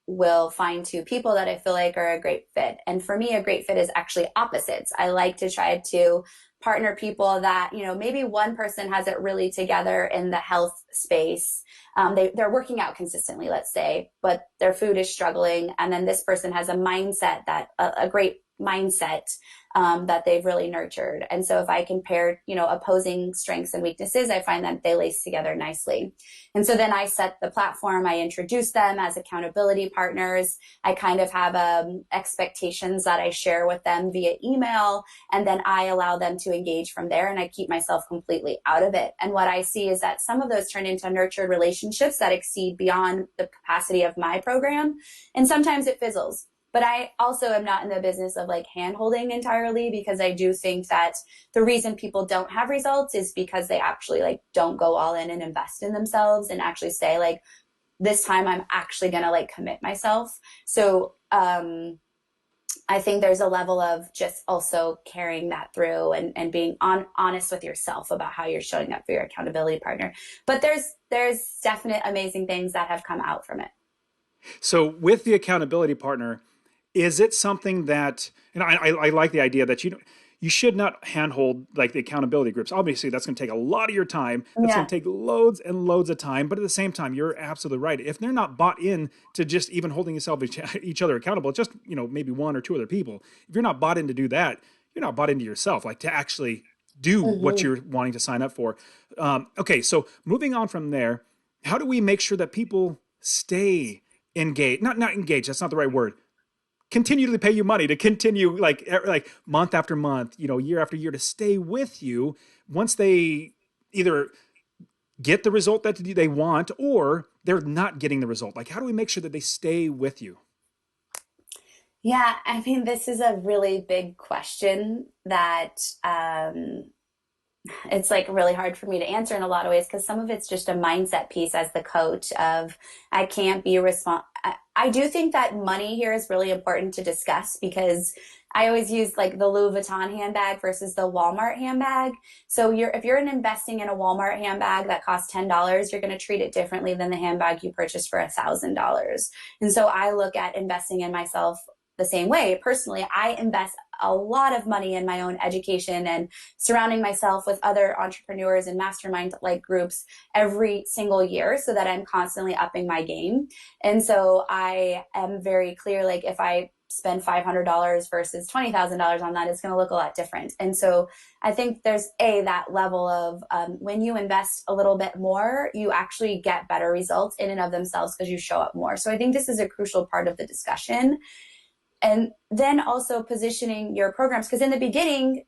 will find 2 people that I feel like are a great fit. And for me, a great fit is actually opposites. I like to try to partner people that, maybe one person has it really together in the health space. They're working out consistently, let's say, but their food is struggling. And then this person has a mindset a great mindset that they've really nurtured. And so if I can pair, opposing strengths and weaknesses, I find that they lace together nicely. And so then I set the platform, I introduce them as accountability partners. I kind of have expectations that I share with them via email, and then I allow them to engage from there, and I keep myself completely out of it. And what I see is that some of those turn into nurtured relationships that exceed beyond the capacity of my program. And sometimes it fizzles. But I also am not in the business of like hand-holding entirely, because I do think that the reason people don't have results is because they actually like don't go all in and invest in themselves and actually say like, this time I'm actually going to like commit myself. So, I think there's a level of just also carrying that through and being honest with yourself about how you're showing up for your accountability partner. But there's definite amazing things that have come out from it. So with the accountability partner, is it something that, and I like the idea that you should not handhold like the accountability groups. Obviously, that's going to take a lot of your time. That's going Yeah. to take loads and loads of time. But at the same time, you're absolutely right. If they're not bought in to just even holding yourself each other accountable, just maybe one or two other people. If you're not bought in to do that, you're not bought into yourself. Like to actually do what Mm-hmm. you're wanting to sign up for. Okay, so moving on from there, how do we make sure that people stay engaged? Not engaged. That's not the right word. Continue to pay you money to continue like month after month, year after year to stay with you once they either get the result that they want or they're not getting the result. Like how do we make sure that they stay with you? Yeah, I mean, this is a really big question that it's like really hard for me to answer in a lot of ways because some of it's just a mindset piece as the coach of I can't be I do think that money here is really important to discuss because I always use like the Louis Vuitton handbag versus the Walmart handbag. So if you're investing in a Walmart handbag that costs $10, you're going to treat it differently than the handbag you purchased for $1,000. And so I look at investing in myself the same way. Personally, I invest a lot of money in my own education and surrounding myself with other entrepreneurs and mastermind like groups every single year so that I'm constantly upping my game. And so I am very clear, like if I spend $500 versus $20,000 on that, it's going to look a lot different. And so I think there's that level of when you invest a little bit more, you actually get better results in and of themselves because you show up more. So I think this is a crucial part of the discussion. And then also positioning your programs, because in the beginning,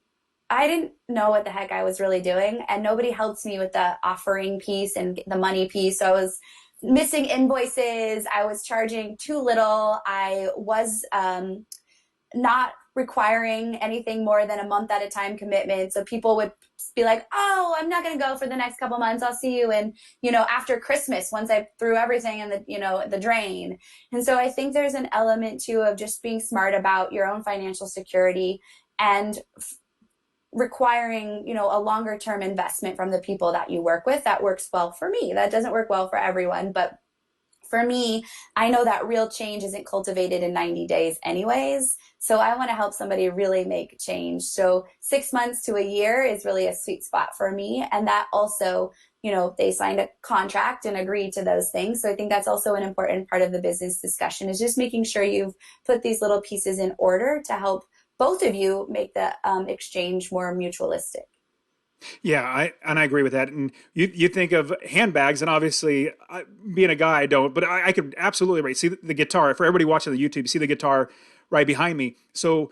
I didn't know what the heck I was really doing, and nobody helped me with the offering piece and the money piece. So I was missing invoices. I was charging too little. I was not requiring anything more than a month at a time commitment. So people would be like, "Oh, I'm not going to go for the next couple months. I'll see you in, after Christmas once I threw everything in the drain." And so I think there's an element too of just being smart about your own financial security and requiring, a longer term investment from the people that you work with. That works well for me. That doesn't work well for everyone, but for me, I know that real change isn't cultivated in 90 days anyways. So I want to help somebody really make change. So 6 months to a year is really a sweet spot for me. And that also, they signed a contract and agreed to those things. So I think that's also an important part of the business discussion is just making sure you've put these little pieces in order to help both of you make the exchange more mutualistic. Yeah, I agree with that. And you think of handbags, and obviously, being a guy, I don't, but I could absolutely see the guitar. For everybody watching the YouTube, you see the guitar right behind me. So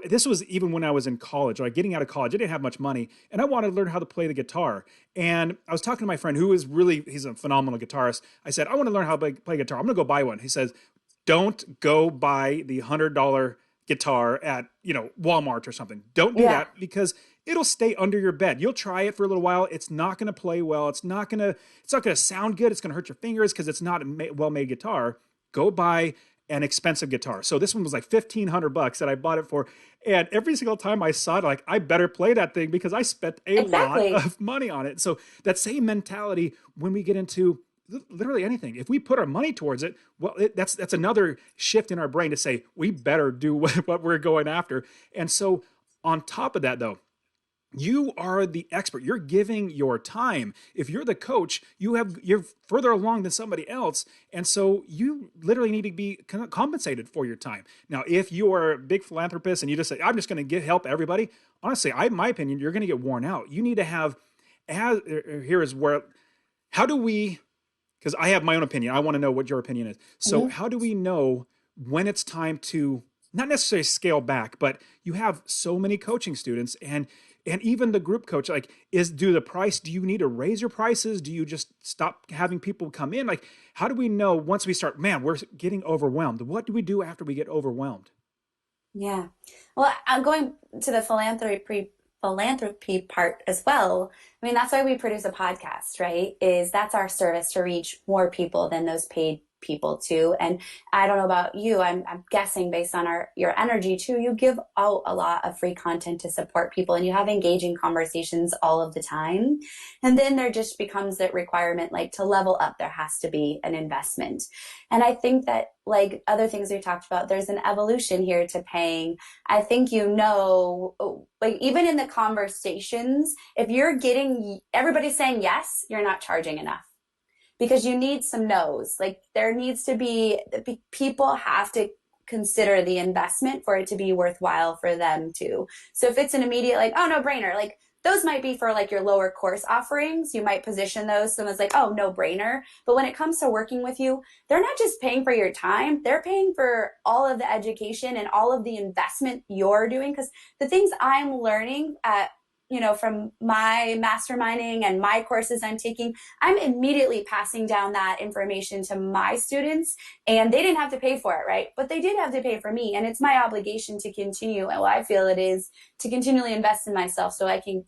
this was even when I was in college, like getting out of college. I didn't have much money, and I wanted to learn how to play the guitar. And I was talking to my friend who is he's a phenomenal guitarist. I said, I want to learn how to play guitar. I'm going to go buy one. He says, don't go buy the $100 guitar at Walmart or something. Don't do Yeah, that because it'll stay under your bed. You'll try it for a little while. It's not going to play well. It's not going to sound good. It's going to hurt your fingers because it's not a well-made guitar. Go buy an expensive guitar. So this one was like $1,500 that I bought it for. And every single time I saw it, like I better play that thing because I spent a lot exactly. of money on it. So that same mentality when we get into literally anything, if we put our money towards it, well, that's another shift in our brain to say we better do what we're going after. And so on top of that, though, you are the expert. You're giving your time. If you're the coach, you're further along than somebody else, and so you literally need to be compensated for your time. Now, if you are a big philanthropist and you just say, "I'm just going to help everybody," honestly, my opinion, you're going to get worn out. You need to have. Here is where. How do we? Because I have my own opinion. I want to know what your opinion is. So, Mhm. how do we know when it's time to not necessarily scale back, but you have so many coaching students and even the group coach, like do you need to raise your prices? Do you just stop having people come in? Like, how do we know once we start, man, we're getting overwhelmed? What do we do after we get overwhelmed? Yeah. Well, I'm going to the philanthropy part as well. I mean, that's why we produce a podcast, right? Is that's our service to reach more people than those paid people too. And I don't know about you, I'm guessing based on your energy too, you give out a lot of free content to support people and you have engaging conversations all of the time. And then there just becomes that requirement, like to level up, there has to be an investment. And I think that like other things we talked about, there's an evolution here to paying. I think, like even in the conversations, if you're getting everybody saying yes, you're not charging enough because you need some no's. Like there needs to be, people have to consider the investment for it to be worthwhile for them too. So if it's an immediate, like, oh, no brainer, like those might be for like your lower course offerings. You might position those. Someone's like, oh, no brainer. But when it comes to working with you, they're not just paying for your time. They're paying for all of the education and all of the investment you're doing. Because the things I'm learning from my masterminding and my courses I'm taking, I'm immediately passing down that information to my students, and they didn't have to pay for it, right? But they did have to pay for me, and it's my obligation to continue, and what I feel it is to continually invest in myself so I can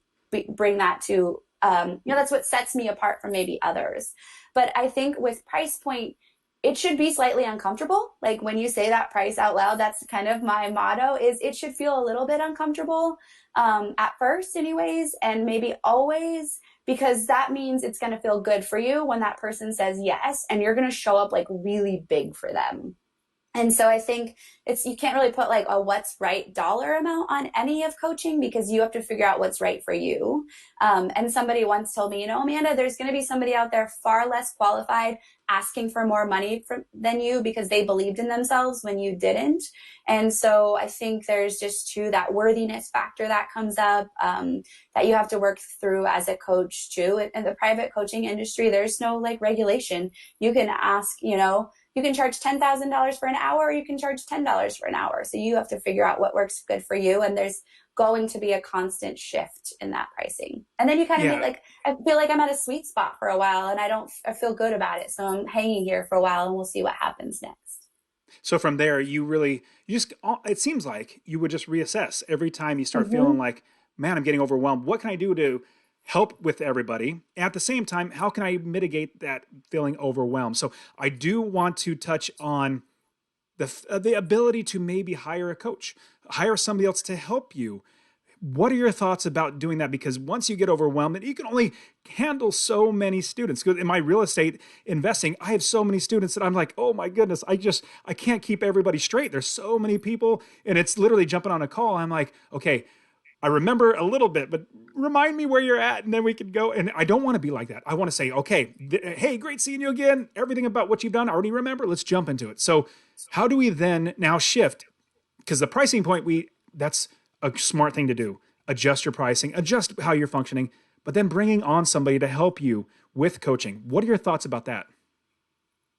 bring that to, that's what sets me apart from maybe others. But I think with price point, it should be slightly uncomfortable. Like when you say that price out loud, that's kind of my motto, is it should feel a little bit uncomfortable at first anyways, and maybe always, because that means it's going to feel good for you when that person says yes, and you're going to show up like really big for them. And so I think you can't really put like a what's right dollar amount on any of coaching, because you have to figure out what's right for you. And somebody once told me, Amanda, there's going to be somebody out there far less qualified asking for more money than you because they believed in themselves when you didn't. And so I think there's just too that worthiness factor that comes up, that you have to work through as a coach too. In the private coaching industry, there's no like regulation. You can ask, you can charge $10,000 for an hour, or you can charge $10 for an hour. So you have to figure out what works good for you. And there's going to be a constant shift in that pricing. And then you kind of get like, I feel like I'm at a sweet spot for a while and I feel good about it. So I'm hanging here for a while and we'll see what happens next. So from there, it seems like you would just reassess every time you start feeling like, man, I'm getting overwhelmed. What can I do to help with everybody? At the same time, how can I mitigate that feeling overwhelmed? So I do want to touch on the ability to maybe hire a coach, hire somebody else to help you. What are your thoughts about doing that? Because once you get overwhelmed, you can only handle so many students. In my real estate investing, I have so many students that I'm like, oh my goodness, I can't keep everybody straight. There's so many people, and it's literally jumping on a call. I'm like, okay, I remember a little bit, but remind me where you're at, and then we can go. And I don't want to be like that. I want to say, okay, hey, great seeing you again. Everything about what you've done, I already remember. Let's jump into it. So how do we then now shift? Because the pricing point, that's a smart thing to do. Adjust your pricing, adjust how you're functioning, but then bringing on somebody to help you with coaching. What are your thoughts about that?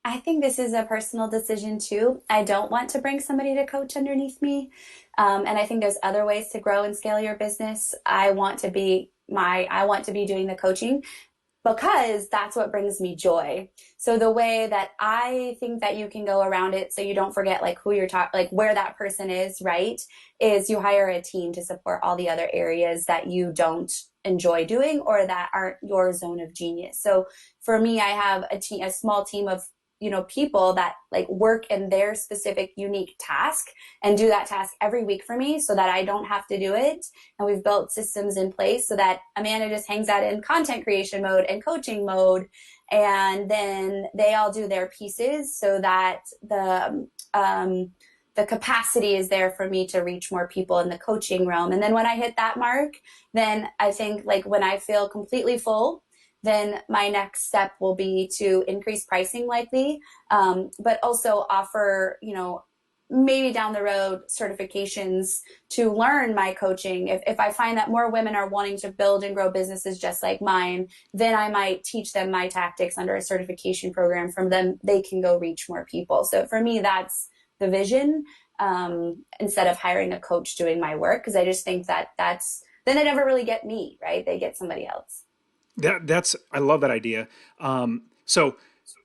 I think this is a personal decision too. I don't want to bring somebody to coach underneath me. And I think there's other ways to grow and scale your business. I want to be doing the coaching because that's what brings me joy. So the way that I think that you can go around it so you don't forget like who you're talking, like where that person is, right, is you hire a team to support all the other areas that you don't enjoy doing or that aren't your zone of genius. So for me, I have a small team of people that like work in their specific unique task and do that task every week for me so that I don't have to do it. And we've built systems in place so that Amanda just hangs out in content creation mode and coaching mode. And then they all do their pieces so that the capacity is there for me to reach more people in the coaching realm. And then when I hit that mark, then I think like when I feel completely full, then my next step will be to increase pricing likely, but also offer, maybe down the road certifications to learn my coaching. If I find that more women are wanting to build and grow businesses just like mine, then I might teach them my tactics under a certification program. From them, they can go reach more people. So for me, that's the vision, instead of hiring a coach doing my work, because I just think then they never really get me, right? They get somebody else. I love that idea. So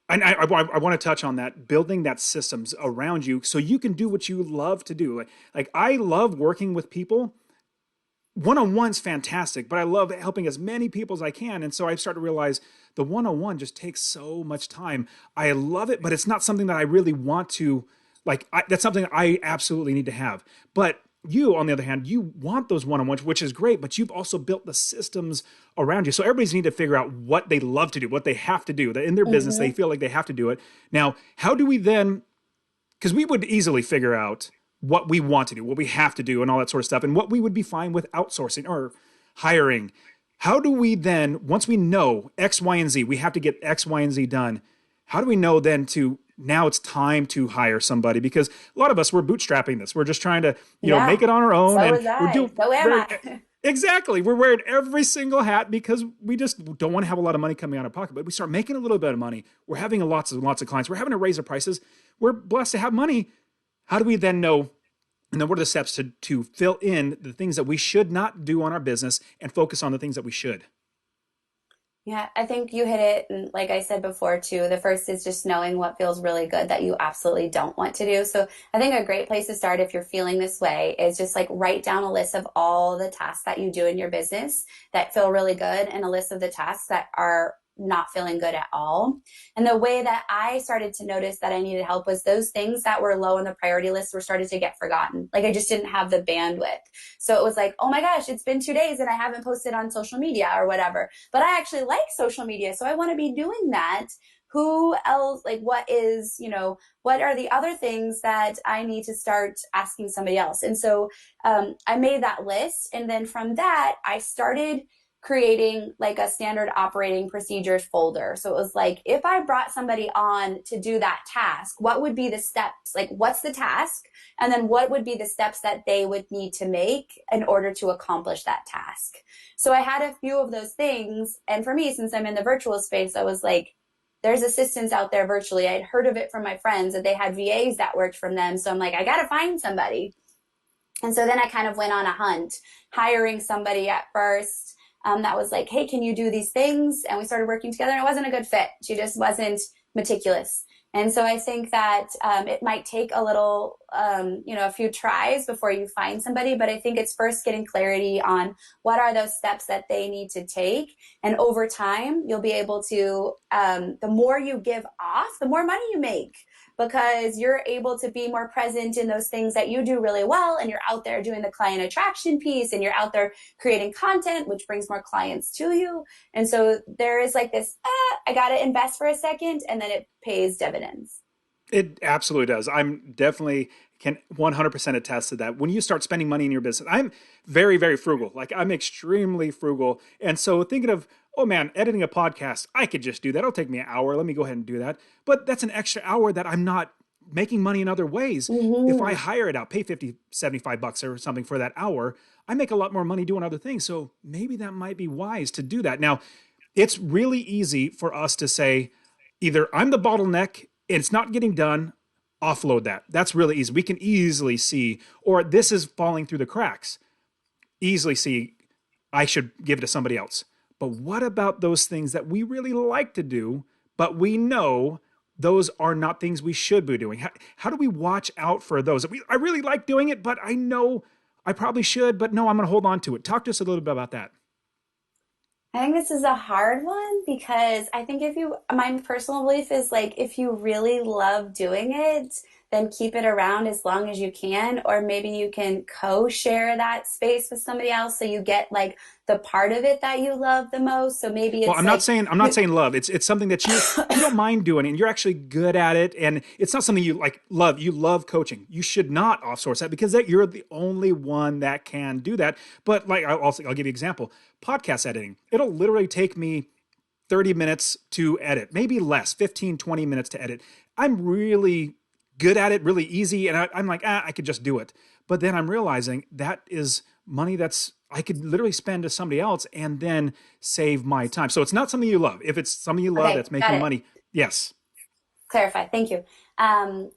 I want to touch on that, building that systems around you so you can do what you love to do. Like I love working with people one-on-one's fantastic, but I love helping as many people as I can. And so I started to realize the one-on-one just takes so much time. I love it, but it's not something that I really want to that's something I absolutely need to have. But you, on the other hand, you want those one-on-ones, which is great, but you've also built the systems around you. So everybody's need to figure out what they love to do, what they have to do. That in their business, they feel like they have to do it. Now, how do we then, because we would easily figure out what we want to do, what we have to do, and all that sort of stuff, and what we would be fine with outsourcing or hiring. How do we then, once we know X, Y, and Z, we have to get X, Y, and Z done, how do we know then to, now it's time to hire somebody? Because a lot of us, we're bootstrapping this. We're just trying to, make it on our own. So And was I. we're doing, So am I. exactly. We're wearing every single hat because we just don't want to have a lot of money coming out of pocket. But we start making a little bit of money. We're having lots and lots of clients. We're having to raise our prices. We're blessed to have money. How do we then know? And then what are the steps to fill in the things that we should not do on our business and focus on the things that we should? Yeah, I think you hit it. And like I said before, too, the first is just knowing what feels really good that you absolutely don't want to do. So I think a great place to start if you're feeling this way is just like write down a list of all the tasks that you do in your business that feel really good and a list of the tasks that are not feeling good at all. And the way that I started to notice that I needed help was those things that were low on the priority list were started to get forgotten. Like I just didn't have the bandwidth. So it was like, oh my gosh, it's been 2 days and I haven't posted on social media or whatever. But I actually like social media. So I want to be doing that. Who else, like what is, what are the other things that I need to start asking somebody else? And so I made that list. And then from that, I started creating like a standard operating procedures folder. So it was like, if I brought somebody on to do that task, what would be the steps? Like, what's the task? And then what would be the steps that they would need to make in order to accomplish that task? So I had a few of those things. And for me, since I'm in the virtual space, I was like, there's assistants out there virtually. I'd heard of it from my friends that they had VAs that worked from them. So I'm like, I got to find somebody. And so then I kind of went on a hunt, hiring somebody at first. That was like, hey, can you do these things? And we started working together and it wasn't a good fit. She just wasn't meticulous. And so I think that it might take a little, a few tries before you find somebody. But I think it's first getting clarity on what are those steps that they need to take. And over time, you'll be able to, the more you give off, the more money you make. Because you're able to be more present in those things that you do really well. And you're out there doing the client attraction piece and you're out there creating content, which brings more clients to you. And so there is like this, I got to invest for a second and then it pays dividends. It absolutely does. I'm definitely can 100% attest to that. When you start spending money in your business, I'm very, very frugal. Like I'm extremely frugal. And so thinking of, oh man, editing a podcast, I could just do that. It'll take me an hour. Let me go ahead and do that. But that's an extra hour that I'm not making money in other ways. If I hire it out, pay 50, 75 bucks or something for that hour, I make a lot more money doing other things. So maybe that might be wise to do that. Now, it's really easy for us to say, either I'm the bottleneck and it's not getting done, offload that. That's really easy. We can easily see, or this is falling through the cracks. Easily see, I should give it to somebody else. But what about those things that we really like to do, but we know those are not things we should be doing? How do we watch out for those? I really like doing it, but I know I probably should, but no, I'm going to hold on to it. Talk to us a little bit about that. I think this is a hard one because I think my personal belief is like, if you really love doing it, then keep it around as long as you can, or maybe you can co-share that space with somebody else so you get like the part of it that you love the most. So maybe it's I'm not saying love. It's something that you don't mind doing and you're actually good at it. And it's not something you like love. You love coaching. You should not outsource that because you're the only one that can do that. But like I'll give you an example. Podcast editing. It'll literally take me 30 minutes to edit, maybe less, 15, 20 minutes to edit. I'm really good at it, really easy. And I'm like, I could just do it. But then I'm realizing that is money I could literally spend to somebody else and then save my time. So it's not something you love. If it's something you love that's making money, yes. Clarify. Thank you.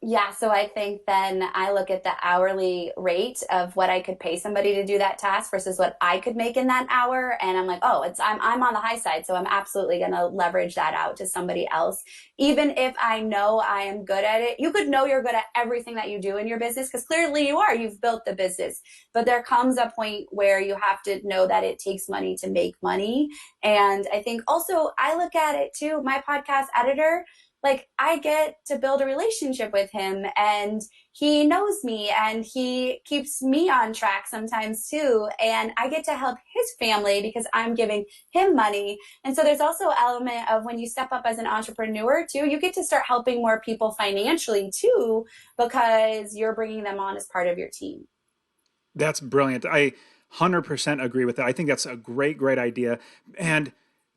Yeah, so I think then I look at the hourly rate of what I could pay somebody to do that task versus what I could make in that hour. And I'm like, oh, I'm on the high side. So I'm absolutely gonna leverage that out to somebody else. Even if I know I am good at it, you could know you're good at everything that you do in your business because clearly you are. You've built the business. But there comes a point where you have to know that it takes money to make money. And I think also I look at it too, my podcast editor, like I get to build a relationship with him and he knows me and he keeps me on track sometimes too. And I get to help his family because I'm giving him money. And so there's also an element of when you step up as an entrepreneur too, you get to start helping more people financially too, because you're bringing them on as part of your team. That's brilliant. I 100% agree with that. I think that's a great, great idea. And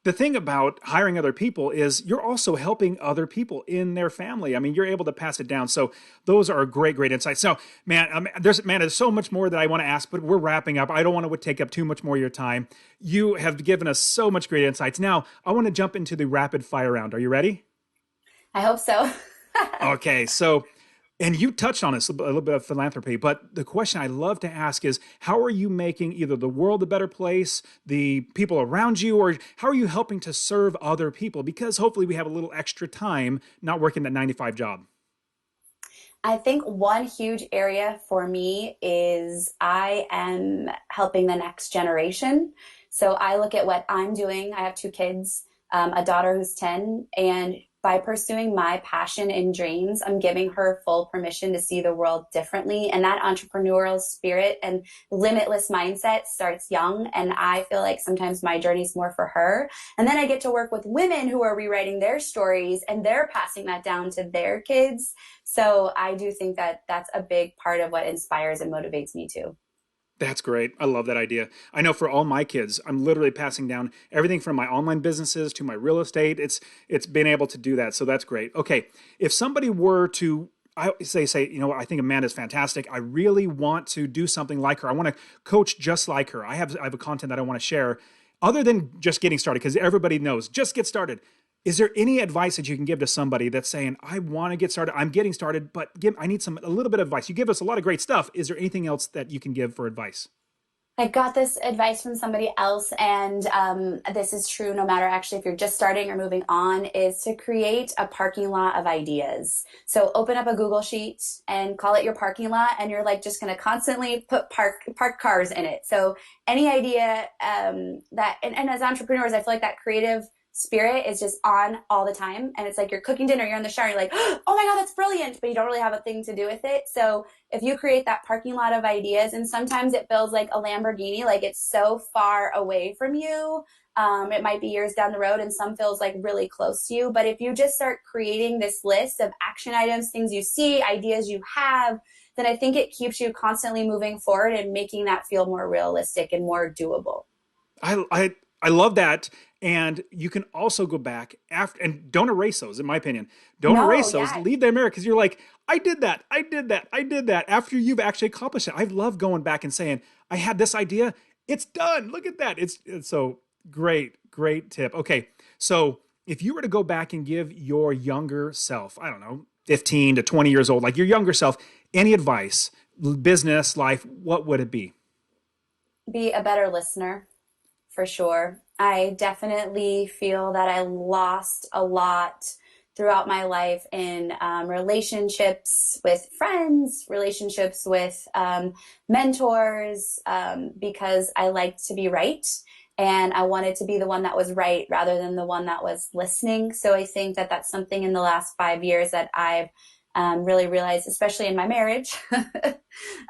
the thing about hiring other people is you're also helping other people in their family. I mean, you're able to pass it down. So those are great, great insights. So, there's so much more that I want to ask, but we're wrapping up. I don't want to take up too much more of your time. You have given us so much great insights. Now, I want to jump into the rapid fire round. Are you ready? I hope so. Okay, so and you touched on this a little bit of philanthropy, but the question I love to ask is how are you making either the world a better place, the people around you, or how are you helping to serve other people? Because hopefully we have a little extra time not working that 9 to 5 job. I think one huge area for me is I am helping the next generation. So I look at what I'm doing. I have two kids, a daughter who's 10, and by pursuing my passion and dreams, I'm giving her full permission to see the world differently. And that entrepreneurial spirit and limitless mindset starts young. And I feel like sometimes my journey's more for her. And then I get to work with women who are rewriting their stories and they're passing that down to their kids. So I do think that that's a big part of what inspires and motivates me too. That's great. I love that idea. I know for all my kids, I'm literally passing down everything from my online businesses to my real estate. It's been able to do that. So that's great. Okay. If somebody were to I say, I think Amanda's fantastic. I really want to do something like her. I want to coach just like her. I have a content that I want to share other than just getting started because everybody knows just get started. Is there any advice that you can give to somebody that's saying, I want to get started, I'm getting started, but I need a little bit of advice. You give us a lot of great stuff. Is there anything else that you can give for advice? I got this advice from somebody else, and this is true no matter actually if you're just starting or moving on, is to create a parking lot of ideas. So open up a Google sheet and call it your parking lot, and you're like just going to constantly put park cars in it. So any idea and as entrepreneurs, I feel like that creative spirit is just on all the time. And it's like you're cooking dinner, you're in the shower, you're like, oh my God, that's brilliant. But you don't really have a thing to do with it. So if you create that parking lot of ideas, and sometimes it feels like a Lamborghini, like it's so far away from you. It might be years down the road and some feels like really close to you. But if you just start creating this list of action items, things you see, ideas you have, then I think it keeps you constantly moving forward and making that feel more realistic and more doable. I love that. And you can also go back after and don't erase those, in my opinion. Don't No, erase those. yeah. Leave them there because you're like, I did that. I did that. I did that after you've actually accomplished it. I love going back and saying, I had this idea. It's done. Look at that. It's so great, great tip. Okay. So if you were to go back and give your younger self, I don't know, 15 to 20 years old, like your younger self, any advice, business, life, what would it be? Be a better listener for sure. I definitely feel that I lost a lot throughout my life in relationships with friends, relationships with mentors, because I liked to be right. And I wanted to be the one that was right rather than the one that was listening. So I think that that's something in the last 5 years that I've really realized, especially in my marriage,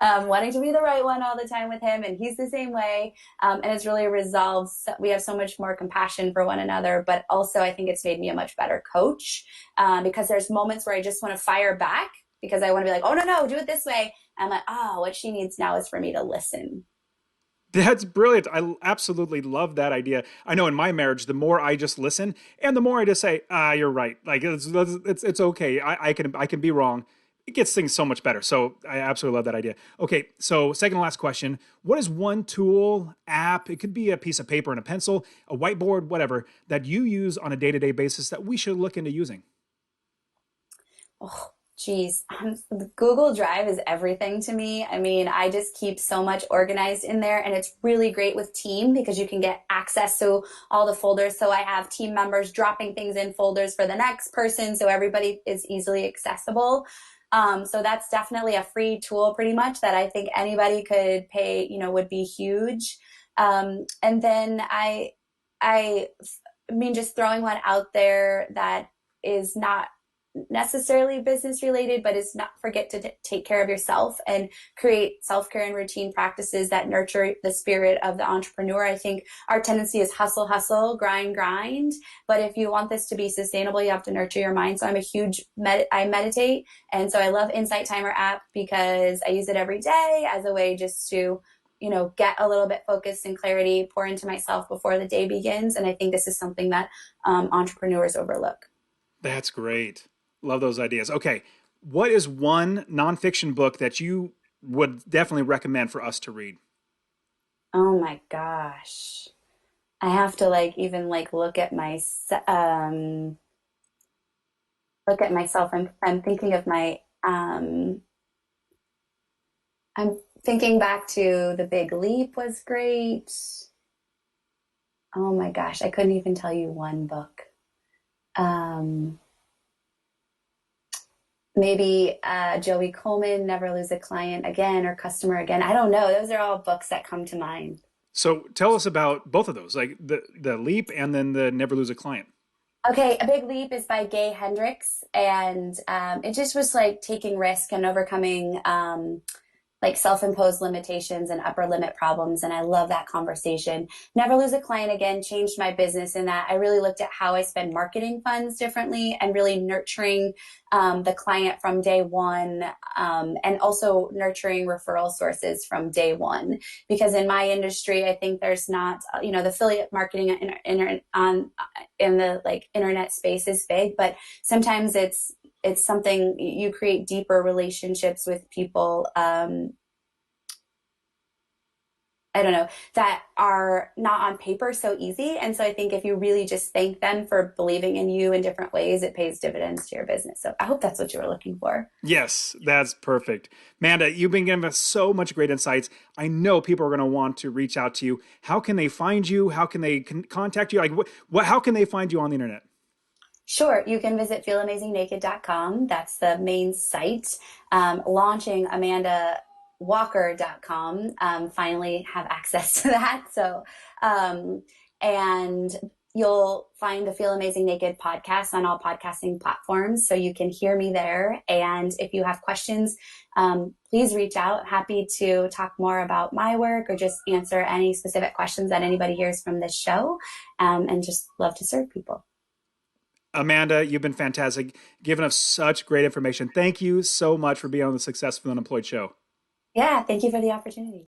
wanting to be the right one all the time with him. And he's the same way. And it's really resolved. We have so much more compassion for one another. But also, I think it's made me a much better coach because there's moments where I just want to fire back because I want to be like, oh, no, do it this way. I'm like, oh, what she needs now is for me to listen. That's brilliant. I absolutely love that idea. I know in my marriage, the more I just listen and the more I just say, you're right. Like it's okay. I can be wrong. It gets things so much better. So I absolutely love that idea. Okay. So second and last question. What is one tool, app? It could be a piece of paper and a pencil, a whiteboard, whatever, that you use on a day-to-day basis that we should look into using? Geez, Google Drive is everything to me. I mean, I just keep so much organized in there, and it's really great with team because you can get access to all the folders. So I have team members dropping things in folders for the next person, so everybody is easily accessible. So that's definitely a free tool, pretty much, that I think anybody could pay, would be huge. And then I, I mean, just throwing one out there that is not necessarily business related, but is not forget to take care of yourself and create self-care and routine practices that nurture the spirit of the entrepreneur. I think our tendency is hustle, hustle, grind, grind. But if you want this to be sustainable, you have to nurture your mind. So I'm a huge, I meditate. And so I love Insight Timer app because I use it every day as a way just to get a little bit focused and clarity, pour into myself before the day begins. And I think this is something that entrepreneurs overlook. That's great. Love those ideas. Okay. What is one nonfiction book that you would definitely recommend for us to read? Oh my gosh. I have to even look at my look at myself. I'm thinking of my I'm thinking back to The Big Leap was great. Oh my gosh, I couldn't even tell you one book. Um Maybe Joey Coleman, Never Lose a Client Again, or Customer Again. I don't know. Those are all books that come to mind. So tell us about both of those, like the leap and then the never lose a client. Okay, A Big Leap is by Gay Hendricks, and it just was like taking risk and overcoming self-imposed limitations and upper limit problems. And I love that conversation. Never Lose a Client Again changed my business in that I really looked at how I spend marketing funds differently and really nurturing the client from day one, and also nurturing referral sources from day one. Because in my industry, I think there's not, the affiliate marketing in the internet space is big, but sometimes it's something you create deeper relationships with people. I don't know, that are not on paper so easy. And so I think if you really just thank them for believing in you in different ways, it pays dividends to your business. So I hope that's what you were looking for. Yes, that's perfect. Amanda, you've been giving us so much great insights. I know people are going to want to reach out to you. How can they find you? How can they contact you? Like how can they find you on the internet? Sure, you can visit feelamazingnaked.com. That's the main site. Launching AmandaWalker.com. Finally have access to that. So, and you'll find the Feel Amazing Naked podcast on all podcasting platforms. So you can hear me there. And if you have questions, please reach out. Happy to talk more about my work or just answer any specific questions that anybody hears from this show. And just love to serve people. Amanda, you've been fantastic, giving us such great information. Thank you so much for being on the Successful Unemployed show. Yeah, thank you for the opportunity.